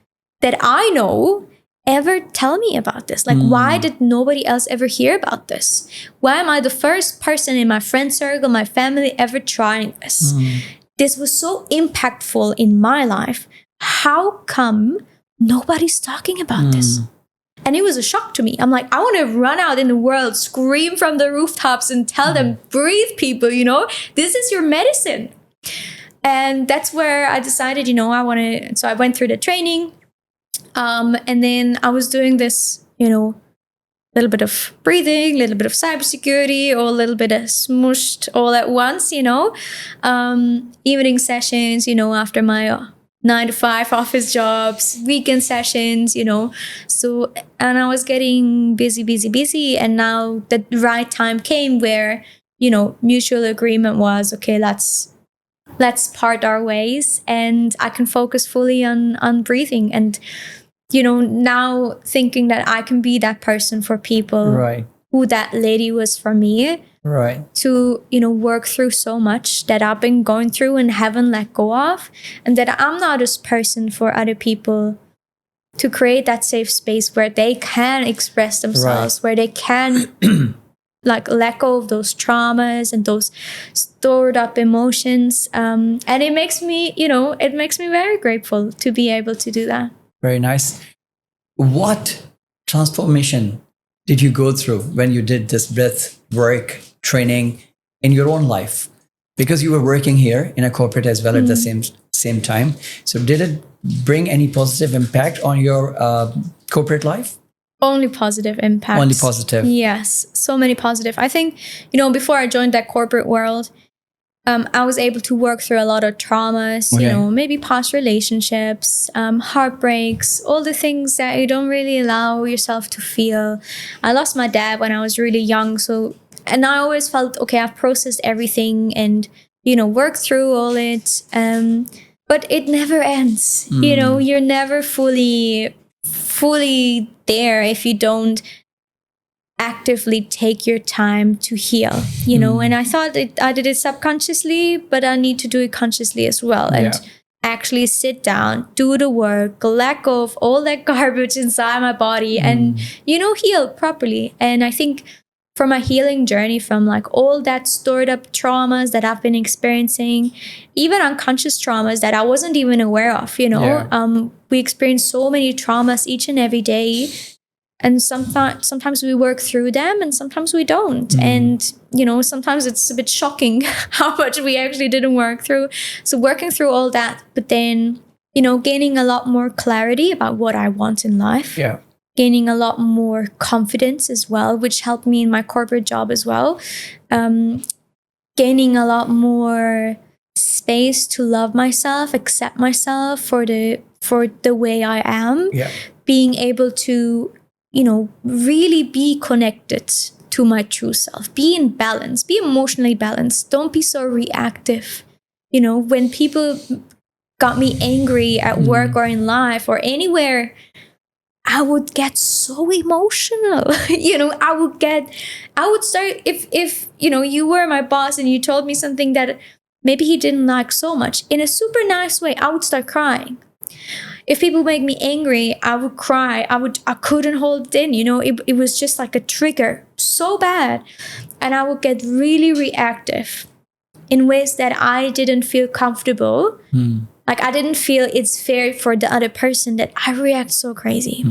that I know ever tell me about this? Like, why did nobody else ever hear about this? Why am I the first person in my friend circle, my family, ever trying this? This was so impactful in my life. How come nobody's talking about this? And it was a shock to me. I'm like, I want to run out in the world, scream from the rooftops and tell them, breathe, people, this is your medicine. And that's where I decided, so I went through the training. And then I was doing this, little bit of breathing, little bit of cybersecurity, or a little bit of smooshed all at once, evening sessions, after my 9-to-5 office jobs, weekend sessions, So, and I was getting busy. And now the right time came where, mutual agreement was, okay, let's part our ways, and I can focus fully on breathing. And, now thinking that I can be that person for people, Right. who that lady was for me. Right. To, work through so much that I've been going through and haven't let go of. And that I'm not this person for other people, to create that safe space where they can express themselves, where they can like let go of those traumas and those stored up emotions. And it makes me, very grateful to be able to do that. Very nice. What transformation did you go through when you did this breath work training in your own life? Because you were working here in a corporate as well at the same time. So did it bring any positive impact on your corporate life? Only positive impacts. Only positive. Yes, so many positive. I think, before I joined that corporate world, I was able to work through a lot of traumas, maybe past relationships, heartbreaks, all the things that you don't really allow yourself to feel. I lost my dad when I was really young. And I always felt, okay, I've processed everything and, worked through all it. But it never ends. You're never fully there if you don't actively take your time to heal, and I thought I did it subconsciously, but I need to do it consciously as well. And actually sit down, do the work, let go of all that garbage inside my body and, heal properly. And I think from my healing journey, from like all that stored up traumas that I've been experiencing, even unconscious traumas that I wasn't even aware of, we experience so many traumas each and every day. And sometimes we work through them and sometimes we don't. And, sometimes it's a bit shocking how much we actually didn't work through. So working through all that, but then, gaining a lot more clarity about what I want in life. Yeah. Gaining a lot more confidence as well, which helped me in my corporate job as well. Gaining a lot more space to love myself, accept myself for the way I am. Yeah. Being able to, really be connected to my true self. Be in balance. Be emotionally balanced. Don't be so reactive. When people got me angry at work or in life or anywhere, I would get so emotional. I would start, if you were my boss and you told me something that maybe he didn't like so much, in a super nice way, I would start crying. If people make me angry, I would cry. I couldn't hold it in, it was just like a trigger, so bad. And I would get really reactive in ways that I didn't feel comfortable. Like I didn't feel it's fair for the other person that I react so crazy.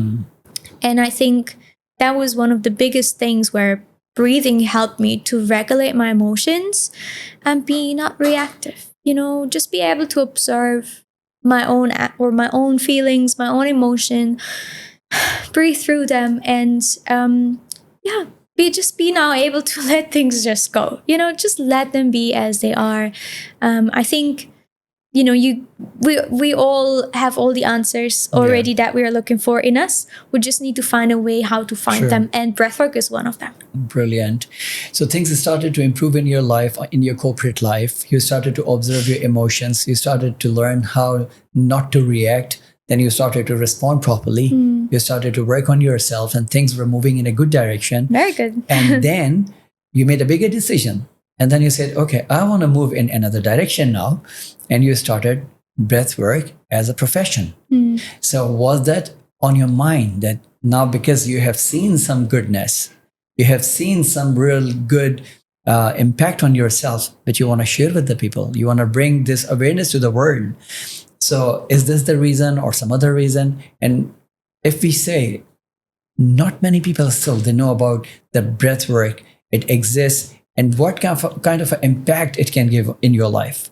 And I think that was one of the biggest things where breathing helped me to regulate my emotions and be not reactive, just be able to observe my own feelings, my own emotion, breathe through them, and be now able to let things just go. Just let them be as they are. I think we all have all the answers already that we are looking for in us. We just need to find a way how to find them, and breathwork is one of them. Brilliant. So things started to improve in your life, in your corporate life. You started to observe your emotions. You started to learn how not to react, then you started to respond properly. You started to work on yourself and things were moving in a good direction. Very good. And then you made a bigger decision. And then you said, okay, I want to move in another direction now. And you started breath work as a profession. So was that on your mind that now, because you have seen some goodness, you have seen some real good impact on yourself, but you want to share with the people, you want to bring this awareness to the world. So is this the reason or some other reason? And if we say not many people still, they know about the breath work, it exists, and what kind of an impact it can give in your life.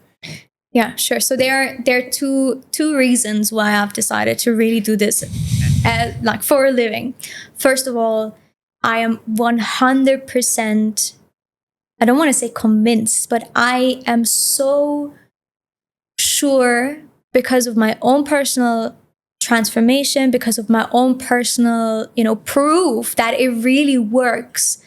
Yeah, sure. So there are two reasons why I've decided to really do this like for a living. First of all, I am 100%, I don't want to say convinced, but I am so sure, because of my own personal transformation, because of my own personal, proof that it really works.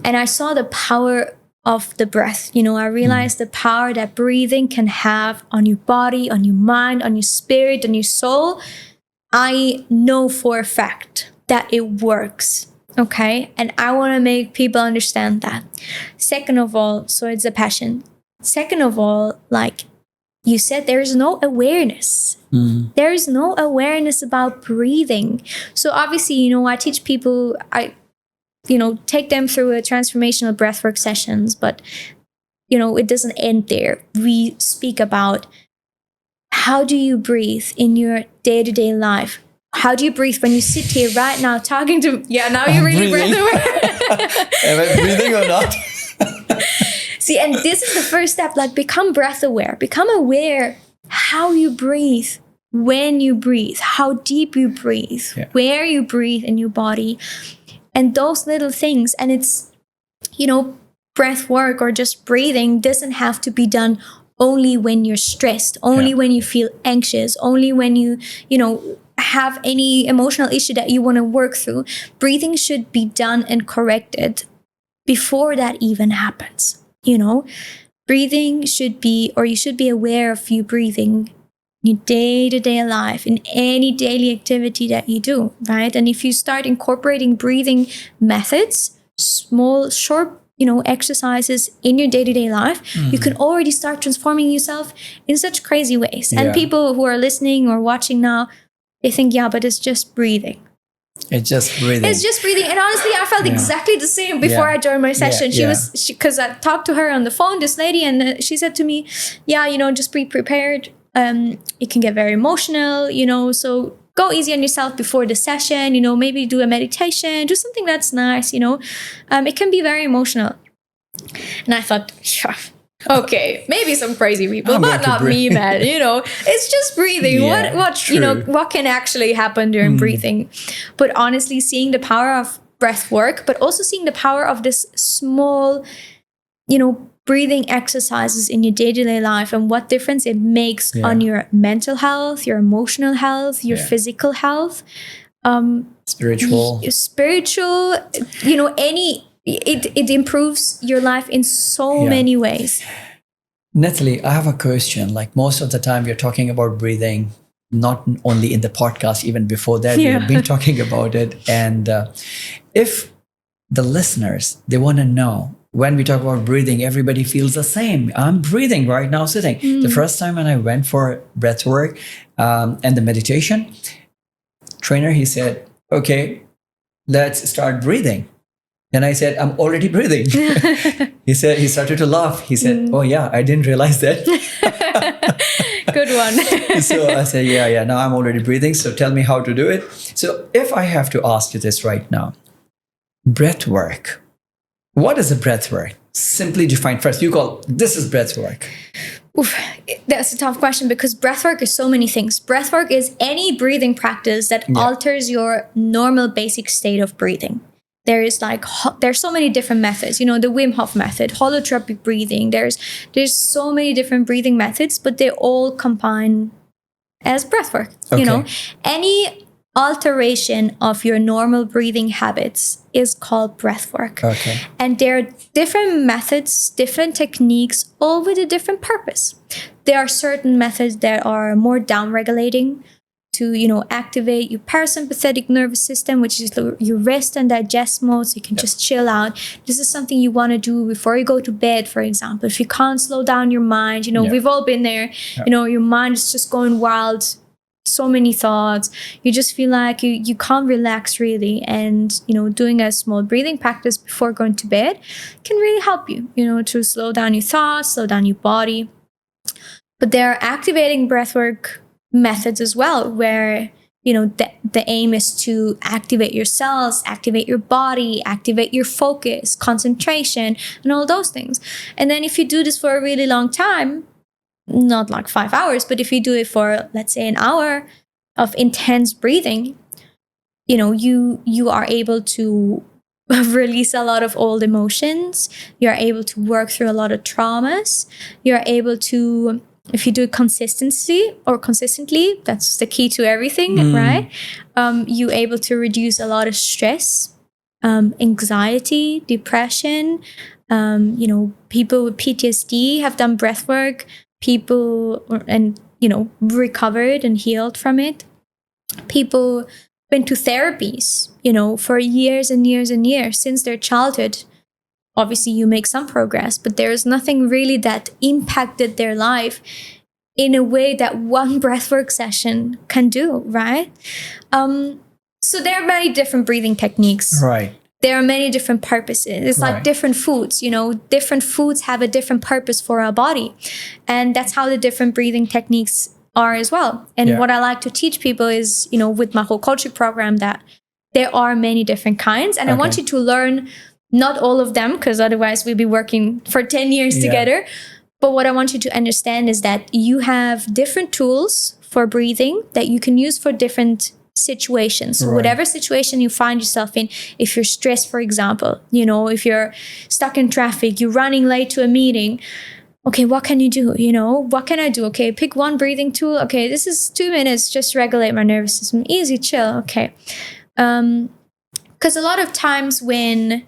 And I saw the power of the breath. I realized the power that breathing can have on your body, on your mind, on your spirit, on your soul. I know for a fact that it works. Okay. And I want to make people understand that. Second of all, so it's a passion. Second of all, like you said, there is no awareness. There is no awareness about breathing. So obviously, I teach people, take them through a transformational breathwork sessions, but, it doesn't end there. We speak about how do you breathe in your day-to-day life? How do you breathe when you sit here right now talking to... Yeah, now you're really breath aware. Am I breathing or not? See, and this is the first step, like become breath aware. Become aware how you breathe, when you breathe, how deep you breathe, where you breathe in your body, and those little things. And it's, breath work or just breathing doesn't have to be done only when you're stressed, only when you feel anxious, only when you have any emotional issue that you want to work through. Breathing should be done and corrected before that even happens. Breathing should be, or you should be aware of you breathing in your day-to-day life, in any daily activity that you do, right? And if you start incorporating breathing methods, small, short, exercises in your day-to-day life, you can already start transforming yourself in such crazy ways. And people who are listening or watching now, they think, but it's just breathing. It's just breathing. It's just breathing. And honestly, I felt exactly the same before I joined my session. Because I talked to her on the phone, this lady, and she said to me, just be prepared. It can get very emotional, so go easy on yourself before the session, maybe do a meditation, do something that's nice, it can be very emotional. And I thought, okay, maybe some crazy people, but not me, man. It's just breathing. What can actually happen during breathing? But honestly, seeing the power of breath work, but also seeing the power of this small, breathing exercises in your day-to-day life and what difference it makes on your mental health, your emotional health, your physical health, spiritual, it improves your life in so many ways. Natalie, I have a question. Like most of the time you're talking about breathing, not only in the podcast, even before that, we've been talking about it. And if the listeners, they want to know, when we talk about breathing, everybody feels the same. I'm breathing right now, sitting. The first time when I went for breath work and the meditation, trainer, he said, okay, let's start breathing. And I said, I'm already breathing. He started to laugh. He said, oh yeah, I didn't realize that. Good one. So I said, yeah, now I'm already breathing. So tell me how to do it. So if I have to ask you this right now, breath work. What is a breath work? Simply define first. You call this is breath work. Oof, that's a tough question because breath work is so many things. Breath work is any breathing practice that alters your normal basic state of breathing. There's so many different methods. The Wim Hof method, holotropic breathing. There's so many different breathing methods, but they all combine as breath work. Okay. Any alteration of your normal breathing habits is called breath work. Okay. And there are different methods, different techniques, all with a different purpose. There are certain methods that are more down-regulating to, you know, activate your parasympathetic nervous system, which is your rest and digest mode, so you can just chill out. This is something you want to do before you go to bed, for example. If you can't slow down your mind, you know, we've all been there, you know, your mind is just going wild, so many thoughts. You just feel like you can't relax really. And, you know, doing a small breathing practice before going to bed can really help you, you know, to slow down your thoughts, slow down your body. But there are activating breathwork methods as well, where, you know, the aim is to activate your cells, activate your body, activate your focus, concentration, and all those things. And then if you do this for a really long time, not like 5 hours, but if you do it for, let's say, an hour of intense breathing, you know, you are able to release a lot of old emotions. You're able to work through a lot of traumas. You're able to, if you do it consistently, that's the key to everything, right? You're able to reduce a lot of stress, anxiety, depression. You know, people with PTSD have done breath work. People, and, you know, recovered and healed from it. People went to therapies, you know, for years and years and years since their childhood. Obviously, you make some progress, but there's nothing really that impacted their life in a way that one breathwork session can do, right? So there are many different breathing techniques. Right. There are many different purposes. It's like different foods, you know, different foods have a different purpose for our body. And that's how the different breathing techniques are as well. And what I like to teach people is, you know, with my whole coaching program, that there are many different kinds. And I want you to learn not all of them, because otherwise we'll be working for 10 years together. But what I want you to understand is that you have different tools for breathing that you can use for different situations. Whatever situation you find yourself in, if you're stressed, for example, you know, if you're stuck in traffic, you're running late to a meeting, okay, what can you do? You know, what can I do? Okay, pick one breathing tool. Okay, this is 2 minutes, just regulate my nervous system. Easy, chill. Okay. Because a lot of times when,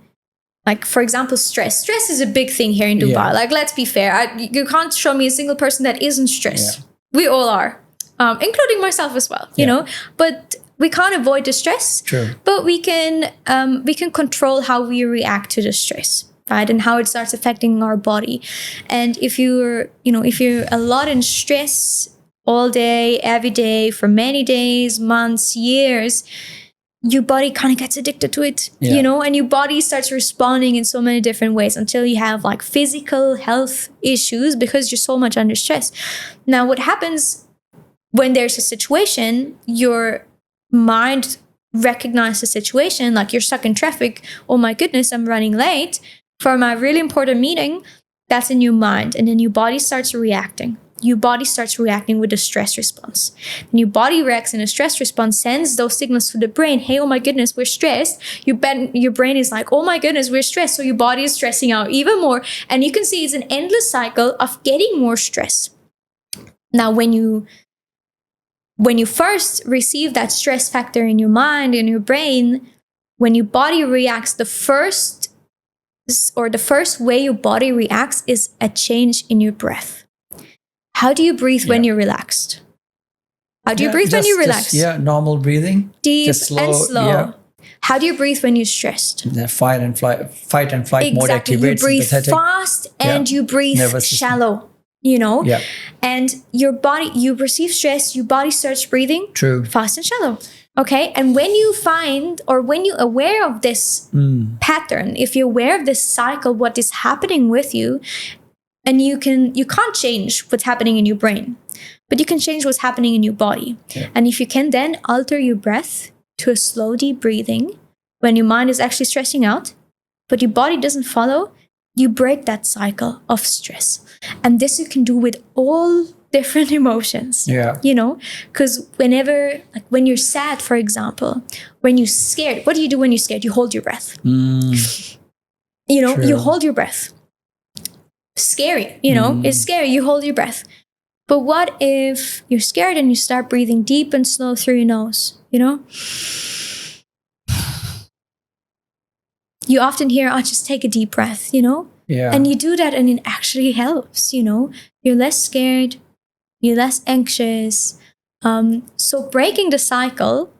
like, for example, stress is a big thing here in Dubai. Like, let's be fair. You can't show me a single person that isn't stressed. We all are. Including myself as well, you know, but we can't avoid the stress. True. But we can control how we react to the stress, right? And how it starts affecting our body. And if you're a lot in stress all day, every day, for many days, months, years, your body kind of gets addicted to it, you know, and your body starts responding in so many different ways until you have like physical health issues because you're so much under stress. Now, what happens when there's a situation, your mind recognizes the situation, like you're stuck in traffic. Oh my goodness, I'm running late for my really important meeting. That's in your mind. And then your body starts reacting. Your body starts reacting with a stress response. And your body reacts in a stress response, sends those signals to the brain. Hey, oh my goodness, we're stressed. Your brain is like, oh my goodness, we're stressed. So your body is stressing out even more. And you can see it's an endless cycle of getting more stress. Now, when you first receive that stress factor in your mind, in your brain, when your body reacts, the first way your body reacts is a change in your breath. How do you breathe when you're relaxed? How do you breathe when you're relaxed? Normal breathing. Deep just slow, and slow. Yeah. How do you breathe when you're stressed? The fight and flight mode activates. You breathe fast and you breathe shallow. You know, and your body, you perceive stress, your body starts breathing fast and shallow. Okay. And when you find, or when you're aware of this pattern, if you're aware of this cycle, what is happening with you, and you can't change what's happening in your brain, but you can change what's happening in your body. And if you can then alter your breath to a slow, deep breathing when your mind is actually stressing out, but your body doesn't follow, you break that cycle of stress. And this you can do with all different emotions. You know, because whenever, like when you're sad, for example, when you're scared, what do you do when you're scared? You hold your breath. You know, you hold your breath. Scary, you know, it's scary. You hold your breath. But what if you're scared and you start breathing deep and slow through your nose, you know? You often hear, oh, just take a deep breath, you know? And you do that and it actually helps, you know? You're less scared. You're less anxious. So breaking the cycle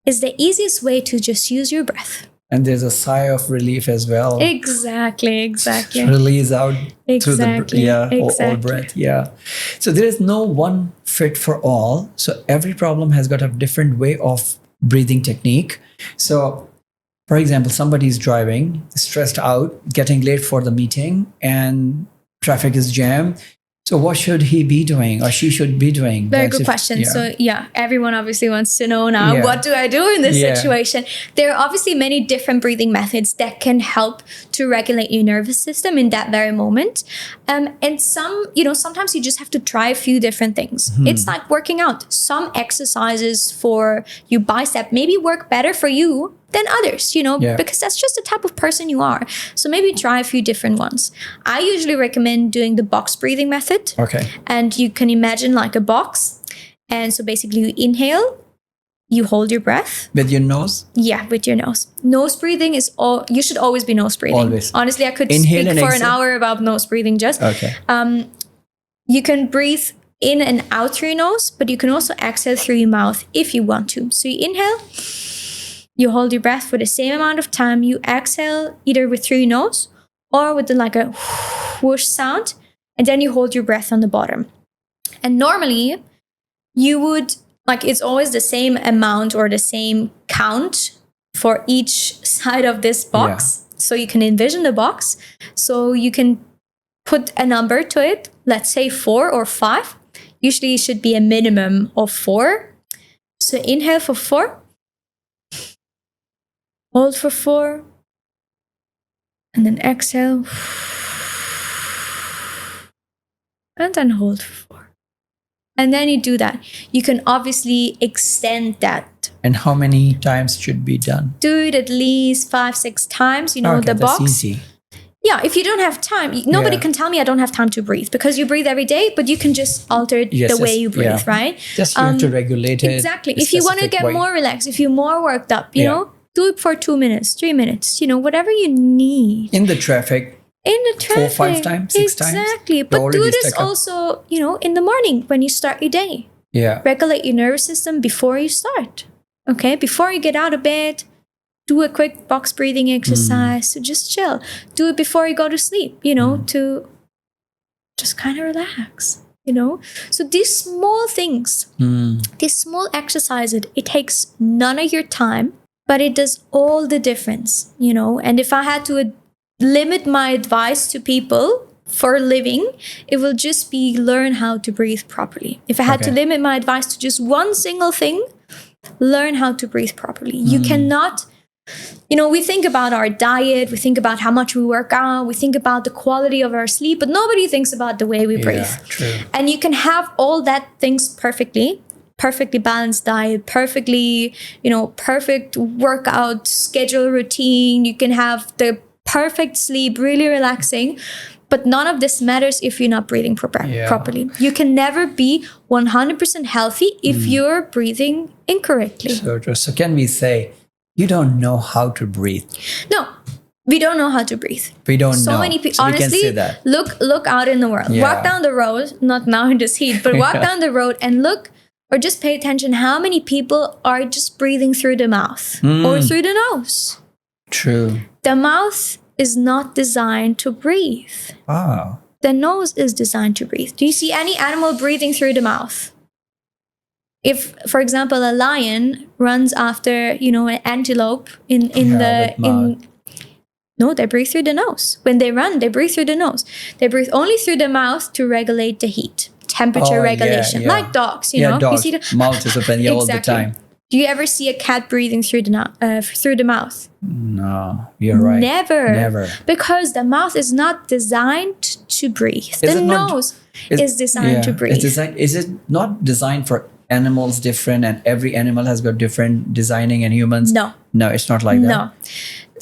is the easiest way to just use your breath. And there's a sigh of relief as well. Exactly. Release out through Exactly. all breath. Yeah. So there is no one fit for all. So every problem has got a different way of breathing technique. So for example, somebody is driving, stressed out, getting late for the meeting, and traffic is jammed. So what should he be doing or she should be doing? Very good question. So everyone obviously wants to know now, what do I do in this situation? There are obviously many different breathing methods that can help to regulate your nervous system in that very moment. And sometimes you just have to try a few different things. It's like working out. Some exercises for your bicep maybe work better for you than others, because that's just the type of person you are. So maybe try a few different ones. I usually recommend doing the box breathing method. Okay. And you can imagine like a box. And so basically you inhale, you hold your breath. With your nose? Yeah, with your nose. Nose breathing is you should always be nose breathing. Always. Honestly, I could Inhale speak and for exhale. an hour about nose breathing just. Okay. You can breathe in and out through your nose, but you can also exhale through your mouth if you want to. So you inhale. You hold your breath for the same amount of time. You exhale either through your nose or with like a whoosh sound. And then you hold your breath on the bottom. And normally you would, it's always the same amount or the same count for each side of this box. Yeah. So you can envision the box. So you can put a number to it. Let's say 4 or 5. Usually it should be a minimum of 4. So inhale for 4. Hold for 4, and then exhale, and then hold for 4. And then you do that. You can obviously extend that. And how many times should be done? Do it at least 5-6 times, the that's box. Easy. Yeah, if you don't have time, nobody can tell me I don't have time to breathe, because you breathe every day, but you can just alter the way you breathe, right? Just you have to regulate it. Exactly. If you want to get more relaxed, if you're more worked up, do it for 2 minutes, 3 minutes, whatever you need. In the traffic. 4, 5 times, 6 times. Exactly. But do this also, in the morning when you start your day. Yeah. Regulate your nervous system before you start. Okay? Before you get out of bed, do a quick box breathing exercise. So just chill. Do it before you go to sleep, to just kind of relax. So these small things, these small exercises, it takes none of your time, but it does all the difference, And if I had to limit my advice to people for a living, it will just be learn how to breathe properly. If I had to limit my advice to just one single thing, learn how to breathe properly. You cannot, we think about our diet, we think about how much we work out, we think about the quality of our sleep, but nobody thinks about the way we breathe. True. And you can have all that things perfectly balanced diet, perfectly, perfect workout schedule routine. You can have the perfect sleep, really relaxing, but none of this matters if you're not breathing properly. You can never be 100% healthy if you're breathing incorrectly. So can we say, you don't know how to breathe? No, we don't know how to breathe. We don't know. So many people, honestly, we can say that. Look out in the world. Walk down the road, not now in this heat, but walk down the road and look, or just pay attention how many people are just breathing through the mouth or through the nose. True. The mouth is not designed to breathe. Wow. The nose is designed to breathe. Do you see any animal breathing through the mouth? If, for example, a lion runs after, an antelope no, they breathe through the nose. When they run, they breathe through the nose. They breathe only through the mouth to regulate the heat, temperature regulation, like dogs. Dogs. You see mouth is open all the time. Do you ever see a cat breathing through the mouth? No, you're right. Never. Because the mouth is not designed to breathe. The nose is designed to breathe. Is it not designed for animals different, and every animal has got different designing, and humans? No, it's not like that. No,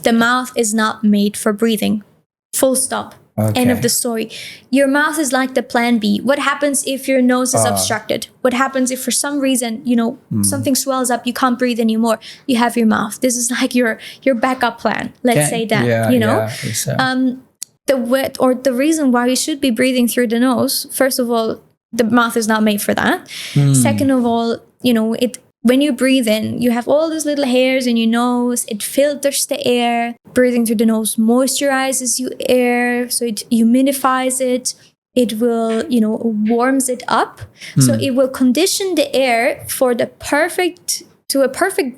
the mouth is not made for breathing. Full stop. Okay. End of the story. Your mouth is like the plan B. What happens if your nose is obstructed? What happens if for some reason, something swells up, you can't breathe anymore? You have your mouth. This is like your backup plan. Let's say that, the reason why you should be breathing through the nose, first of all, the mouth is not made for that. Second of all, when you breathe in, you have all those little hairs in your nose. It filters the air. Breathing through the nose moisturizes your air, so it humidifies it. It will, warms it up. So it will condition the air for a perfect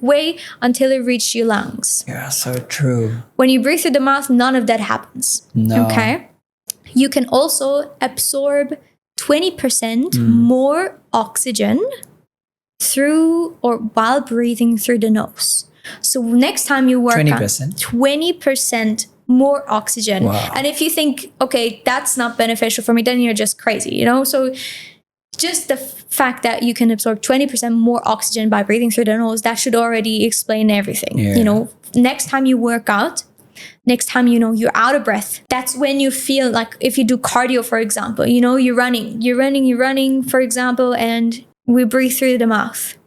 way until it reaches your lungs. Yeah, so true. When you breathe through the mouth, none of that happens. No. Okay. You can also absorb 20% more oxygen through or while breathing through the nose. So next time you work 20%? 20% more oxygen. Wow. And if you think, okay, that's not beneficial for me, then you're just crazy, So just the fact that you can absorb 20% more oxygen by breathing through the nose, that should already explain everything. Yeah. Next time you work out, next time, you're out of breath, that's when you feel like, if you do cardio, for example, you're running, for example, and we breathe through the mouth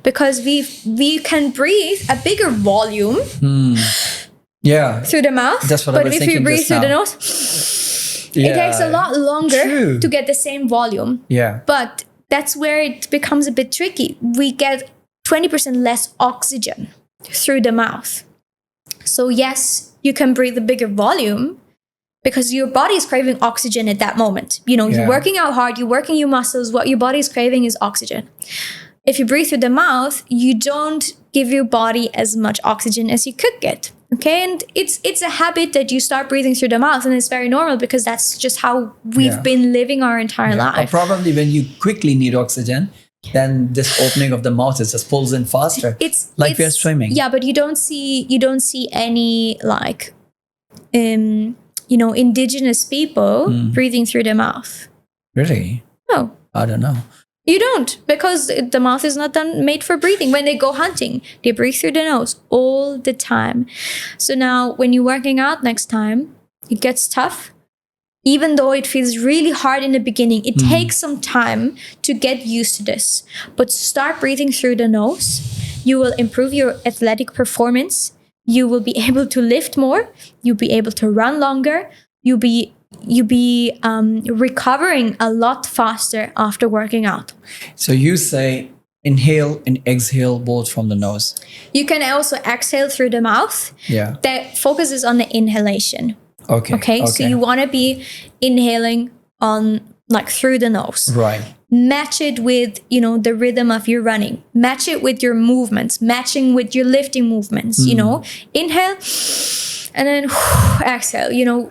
because we can breathe a bigger volume through the mouth. That's what but I was if thinking you breathe just through the now. nose, it takes a lot longer True. to get the same volume. Yeah. But that's where it becomes a bit tricky. We get 20% less oxygen through the mouth. So yes, you can breathe a bigger volume because your body is craving oxygen at that moment. You're working out hard, you're working your muscles. What your body is craving is oxygen. If you breathe through the mouth, you don't give your body as much oxygen as you could get. Okay, and it's a habit that you start breathing through the mouth, and it's very normal because that's just how we've been living our entire life. Or probably when you quickly need oxygen, then this opening of the mouth is just pulls in faster. It's we are swimming. Yeah, but you don't see any like indigenous people breathing through the mouth. Really? No. I don't know. You don't, because the mouth is not made for breathing. When they go hunting, they breathe through the nose all the time. So now when you're working out next time, it gets tough. Even though it feels really hard in the beginning, it takes some time to get used to this. But start breathing through the nose. You will improve your athletic performance. You will be able to lift more. You'll be able to run longer. You'll be recovering a lot faster after working out. So you say inhale and exhale both from the nose. You can also exhale through the mouth. Yeah. That focuses on the inhalation. Okay. So you want to be inhaling on through the nose. Right. Match it with, the rhythm of your running. Match it with your movements, matching with your lifting movements, Inhale and then exhale,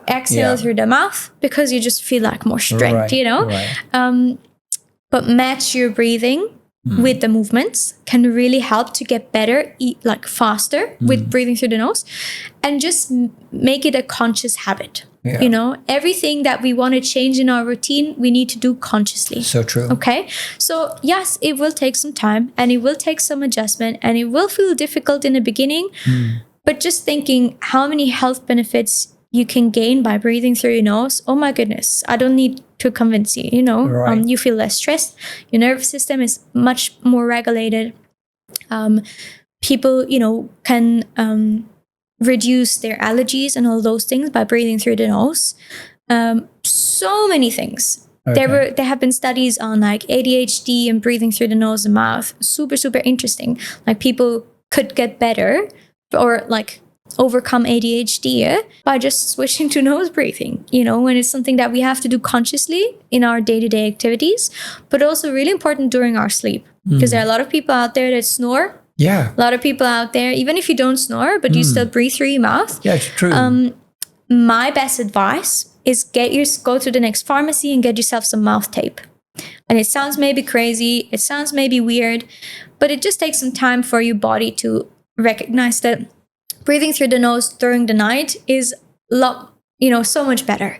exhale through the mouth because you just feel like more strength, Right. But match your breathing with the movements can really help to get better, faster with breathing through the nose, and just make it a conscious habit. Yeah. Everything that we want to change in our routine, we need to do consciously. So true. Okay. So yes, it will take some time and it will take some adjustment and it will feel difficult in the beginning. But just thinking how many health benefits you can gain by breathing through your nose. Oh my goodness. I don't need to convince you, Right. You feel less stressed. Your nervous system is much more regulated. People, can reduce their allergies and all those things by breathing through the nose. So many things. Okay. There have been studies on ADHD and breathing through the nose and mouth. Super, super interesting. People could get better or overcome ADHD by just switching to nose breathing, when it's something that we have to do consciously in our day-to-day activities, but also really important during our sleep because there are a lot of people out there that snore. Yeah. A lot of people out there, even if you don't snore, but you still breathe through your mouth. Yeah, it's true. My best advice is go to the next pharmacy and get yourself some mouth tape. And it sounds maybe crazy, it sounds maybe weird, but it just takes some time for your body to recognize that breathing through the nose during the night is so much better.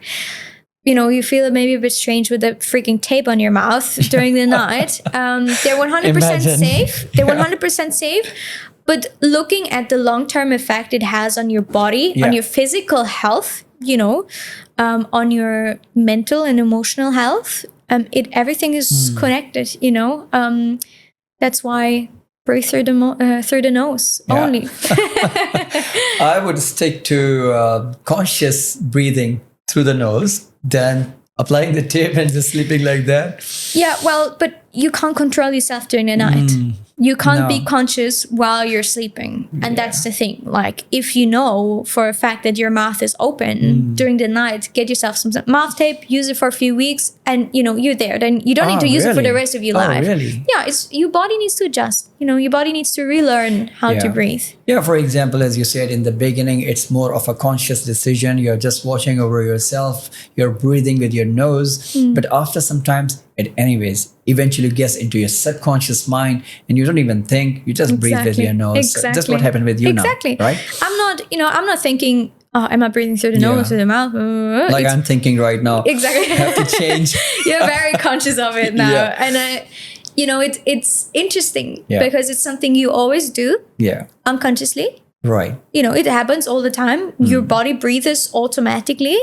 You feel maybe a bit strange with the freaking tape on your mouth during the night. They're 100% safe. They're 100% safe. But looking at the long-term effect it has on your body, on your physical health, on your mental and emotional health, everything is connected. That's why breathe through the nose only. I would stick to conscious breathing through the nose, then applying the tape and just sleeping like that. Yeah, well, but you can't control yourself during the night. You can't be conscious while you're sleeping. And that's the thing. Like, if you know for a fact that your mouth is open during the night, get yourself some mouth tape, use it for a few weeks, and, you're there. Then you don't need to use it for the rest of your life. Really? Yeah, your body needs to adjust. Your body needs to relearn how to breathe. Yeah, for example, as you said in the beginning, it's more of a conscious decision. You're just watching over yourself. You're breathing with your nose. But after some times, it anyways eventually gets into your subconscious mind and you don't even think, you just breathe with your nose. Exactly. That's what happened with you now, right? I'm not thinking, oh, am I breathing through the nose, through the mouth? Like I'm thinking right now. Exactly. I have to change. You're very conscious of it now. And it's interesting because it's something you always do unconsciously. Right. It happens all the time. Your body breathes automatically,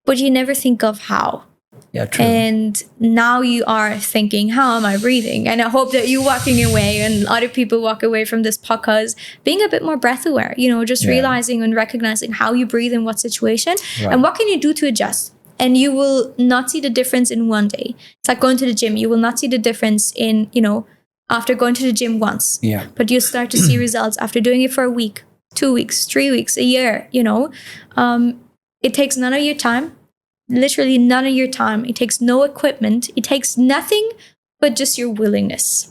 but you never think of how. Yeah, true. And now you are thinking, how am I breathing? And I hope that you're walking away and other people walk away from this podcast being a bit more breath aware, just realizing and recognizing how you breathe in what situation and what can you do to adjust. And you will not see the difference in one day. It's like going to the gym. You will not see the difference in, after going to the gym once. Yeah. But you'll start to see results after doing it for a week, 2 weeks, 3 weeks, a year, It takes none of your time. Literally none of your time. It takes no equipment. It takes nothing but just your willingness.